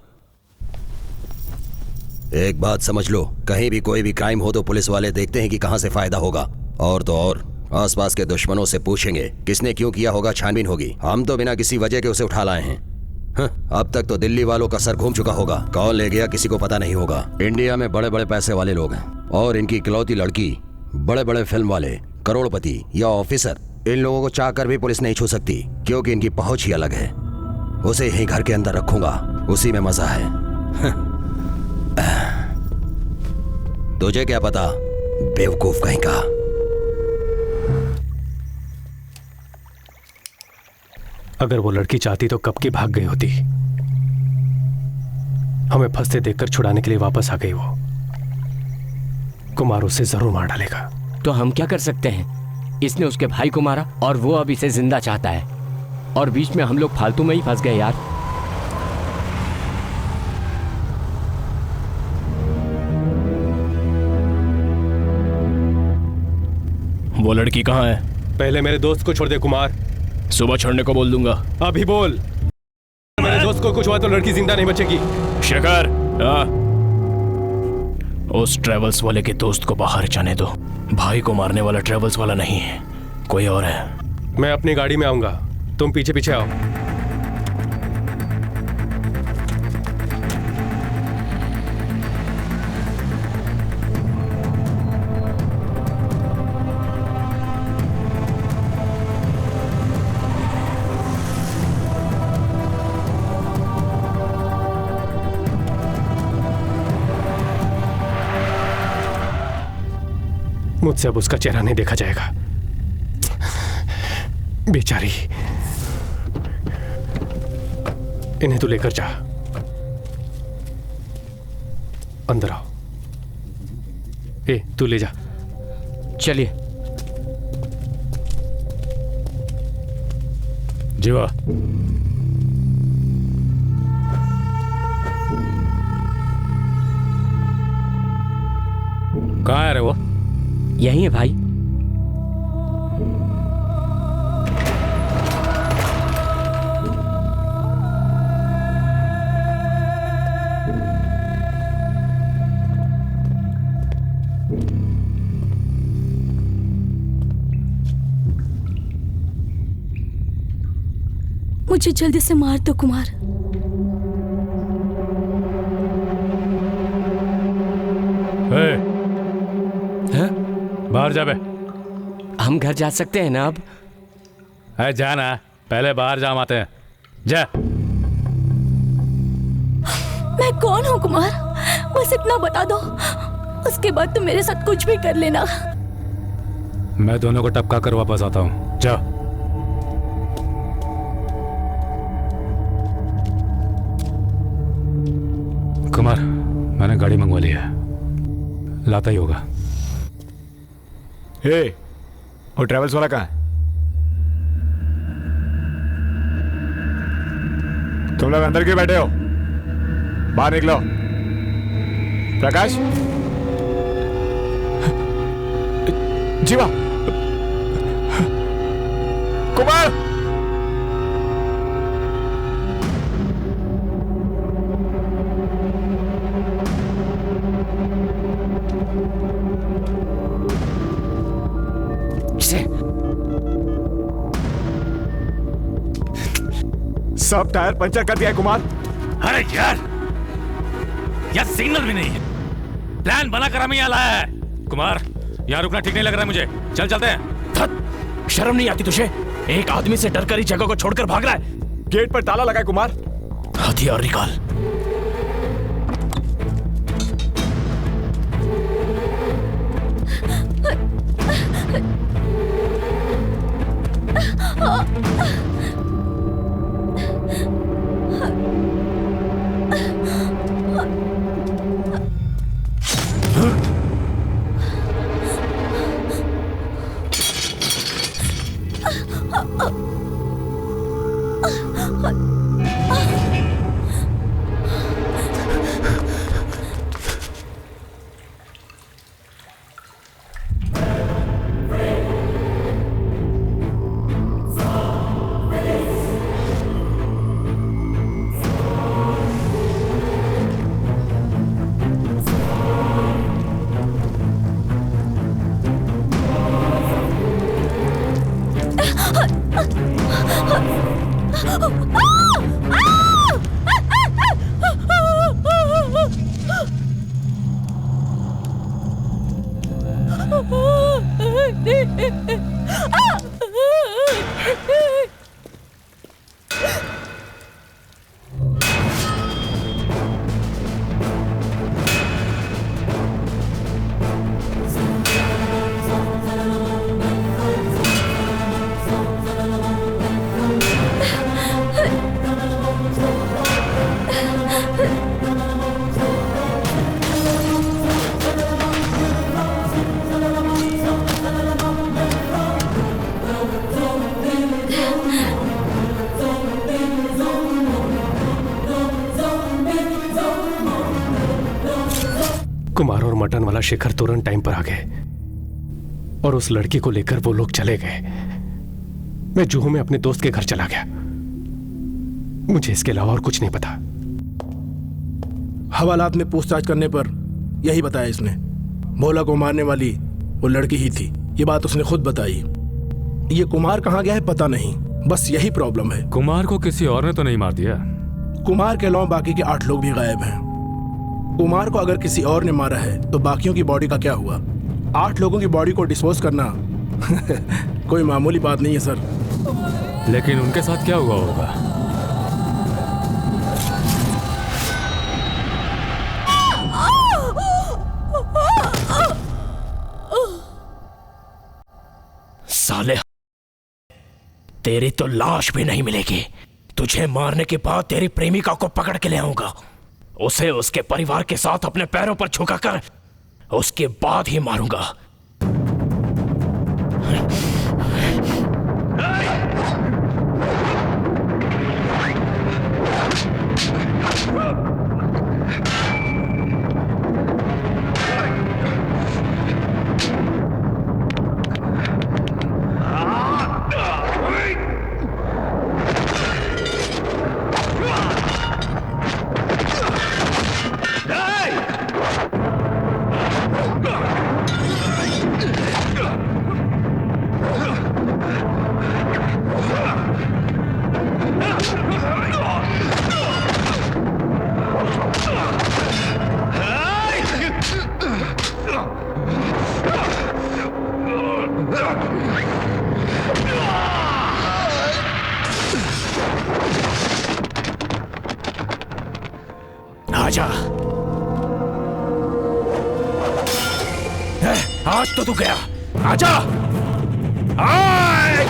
C: एक बात समझ लो, कहीं भी कोई भी क्राइम हो तो पुलिस वाले देखते हैं कि कहां से फायदा होगा, और तो और आसपास के दुश्मनों से पूछेंगे किसने क्यों किया होगा, छानबीन होगी। हम तो बिना किसी वजह के उसे उठा लाए हैं। अब तक तो दिल्ली वालों का सर घूम चुका होगा, कौन ले गया किसी को पता नहीं होगा। इंडिया में बड़े बड़े पैसे वाले लोग हैं और इनकी इकलौती लड़की बड़े बड़े फिल्म वाले, करोड़पति या ऑफिसर, इन लोगों को चाह कर भी पुलिस नहीं छू सकती, क्योंकि इनकी पहुंच ही अलग है। उसे यहीं घर के अंदर रखूंगा, उसी में मजा है। तुझे क्या पता, बेवकूफ कहीं का।
E: अगर वो लड़की चाहती तो कब की भाग गई होती। हमें फंसते देखकर छुड़ाने के लिए वापस आ गई वो। कुमार उसे जरूर मार डालेगा।
I: तो हम क्या कर सकते हैं? इसने उसके भाई को मारा और वो अब इसे जिंदा चाहता है, और बीच में हम लोग फालतू में ही फंस गए यार।
B: वो लड़की कहाँ है?
E: पहले मेरे दोस्त को छोड़ दे कुमार।
B: सुबह छोड़ने को बोल दूंगा।
E: अभी बोल। मेरे दोस्त को कुछ हुआ तो लड़की जिंदा नहीं बचेगी।
B: शेखर, उस ट्रेवल्स वाले के दोस्त को बाहर जाने दो। भाई को मारने वाला ट्रेवल्स वाला नहीं है, कोई और है।
E: मैं अपनी गाड़ी में आऊंगा, तुम पीछे पीछे आओ। मुझसे अब उसका चेहरा नहीं देखा जाएगा। बेचारी, इन्हें तू लेकर जा। अंदर आओ। ए, तू ले जा।
I: चलिए।
J: जीवा, कहाँ है रे वो?
I: यही है भाई।
F: मुझे जल्दी से मार दो कुमार।
J: बाहर जा बे।
I: हम घर जा सकते हैं ना अब?
J: है जाना, पहले बाहर जा आते हैं। जा।
F: मैं कौन हूँ कुमार, बस इतना बता दो, उसके बाद तुम मेरे साथ कुछ भी कर लेना।
J: मैं दोनों को टपका कर वापस आता हूँ। जा। कुमार, मैंने गाड़ी मंगवा ली है, लाता ही होगा।
O: हे, वो ट्रेवल्स वाला कहाँ है? तुम लोग अंदर क्यों बैठे हो? बाहर निकलो। प्रकाश, जीवा, कुमार, सब टायर पंचर कर दिया है कुमार।
N: अरे यार सिग्नल भी नहीं है, प्लान बनाकर हमें यहाँ लाया है। कुमार, यहाँ रुकना ठीक नहीं लग रहा है मुझे, चलते हैं।
B: शर्म नहीं आती तुझे? एक आदमी से डरकर ही जगह को छोड़कर भाग रहा है।
O: गेट पर ताला लगा है कुमार।
B: हथियार निकाल।
E: कुमार और मटन वाला शिखर तुरंत टाइम पर आ गए और उस लड़की को लेकर वो लोग चले गए। मैं जुहू में अपने दोस्त के घर चला गया। मुझे इसके अलावा और कुछ नहीं पता।
L: हवालात में पूछताछ करने पर यही बताया इसने। भोला को मारने वाली वो लड़की ही थी, ये बात उसने खुद बताई। ये कुमार कहाँ गया है पता नहीं, बस यही प्रॉब्लम है।
J: कुमार को किसी और ने तो नहीं मार दिया?
L: कुमार के अलावा बाकी के 8 लोग भी गायब हैं। कुमार को अगर किसी और ने मारा है तो बाकियों की बॉडी का क्या हुआ? 8 लोगों की बॉडी को डिस्पोज करना कोई मामूली बात नहीं है सर।
J: लेकिन उनके साथ क्या हुआ होगा?
B: साले, तेरी तो लाश भी नहीं मिलेगी। तुझे मारने के बाद तेरी प्रेमिका को पकड़ के ले आऊंगा। उसे उसके परिवार के साथ अपने पैरों पर झुकाकर उसके बाद ही मारूंगा। आजा, आज तो तू गया। आजा, आए!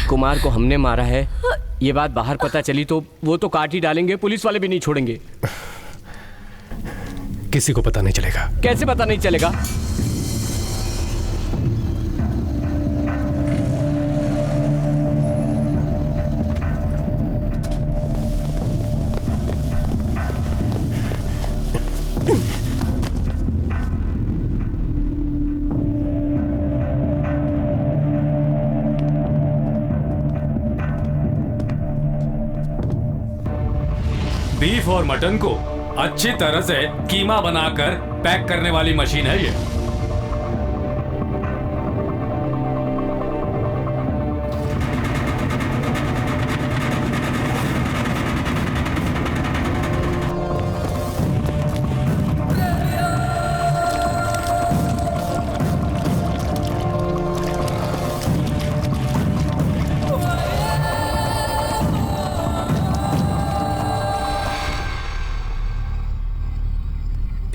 I: कुमार को हमने मारा है, ये बात बाहर पता चली तो वो तो काट ही डालेंगे, पुलिस वाले भी नहीं छोड़ेंगे।
E: किसी को पता नहीं चलेगा।
I: कैसे पता नहीं चलेगा?
J: बीफ और मटन को अच्छी तरह से कीमा बनाकर पैक करने वाली मशीन है ये।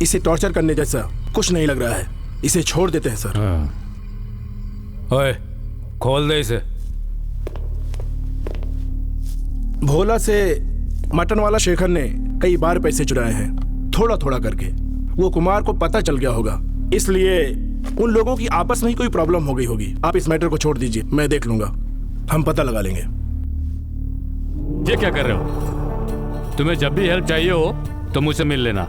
L: इसे टॉर्चर करने जैसा कुछ नहीं लग रहा है, इसे छोड़ देते हैं सर।
J: ओए, खोल दे इसे।
L: भोला से मटन वाला शेखर ने कई बार पैसे चुराए हैं, थोड़ा थोड़ा करके। वो कुमार को पता चल गया होगा, इसलिए उन लोगों की आपस में ही कोई प्रॉब्लम हो गई होगी। आप इस मैटर को छोड़ दीजिए, मैं देख लूंगा, हम पता लगा लेंगे।
J: ये क्या कर रहे हो? तुम्हें जब भी हेल्प चाहिए हो तो मुझसे मिल लेना।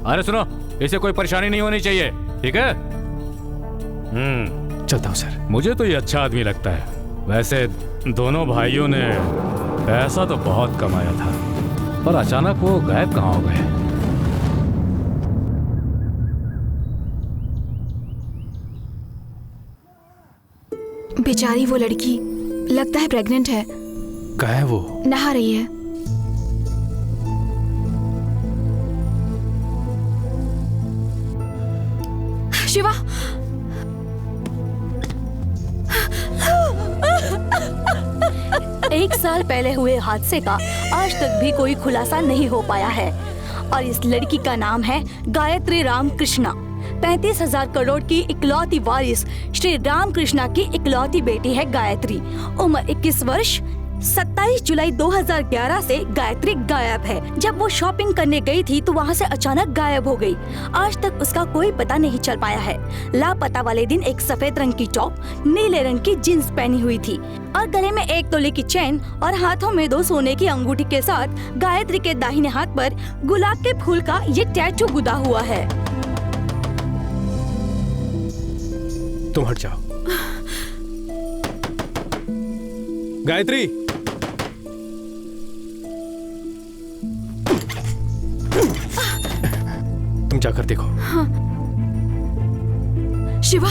J: अरे सुनो, इसे कोई परेशानी नहीं होनी चाहिए, ठीक है?
E: चलता हूँ सर।
J: मुझे तो ये अच्छा आदमी लगता है। वैसे दोनों भाइयों ने पैसा तो बहुत कमाया था, पर अचानक वो गायब कहाँ हो गए?
H: बेचारी वो लड़की लगता है प्रेग्नेंट है।
E: कहाँ है वो?
H: नहा रही है। शिवा,
F: एक साल पहले हुए हादसे का आज तक भी कोई खुलासा नहीं हो पाया है और इस लड़की का नाम है गायत्री रामकृष्णा। 35,000 करोड़ की इकलौती वारिस श्री रामकृष्णा की इकलौती बेटी है गायत्री। उम्र 21 वर्ष। 27 जुलाई 2011 से गायत्री गायब है। जब वो शॉपिंग करने गई थी तो वहाँ से अचानक गायब हो गई। आज तक उसका कोई पता नहीं चल पाया है। लापता वाले दिन एक सफेद रंग की टॉप, नीले रंग की जींस पहनी हुई थी और गले में 1 तोले की चेन और हाथों में 2 सोने की अंगूठी के साथ गायत्री के दाहिने हाथ पर गुलाब के फूल का ये टैटू गुदा हुआ है।
E: तुम हट जाओ। गायत्री, तुम जाकर देखो।
H: हाँ। शिवा,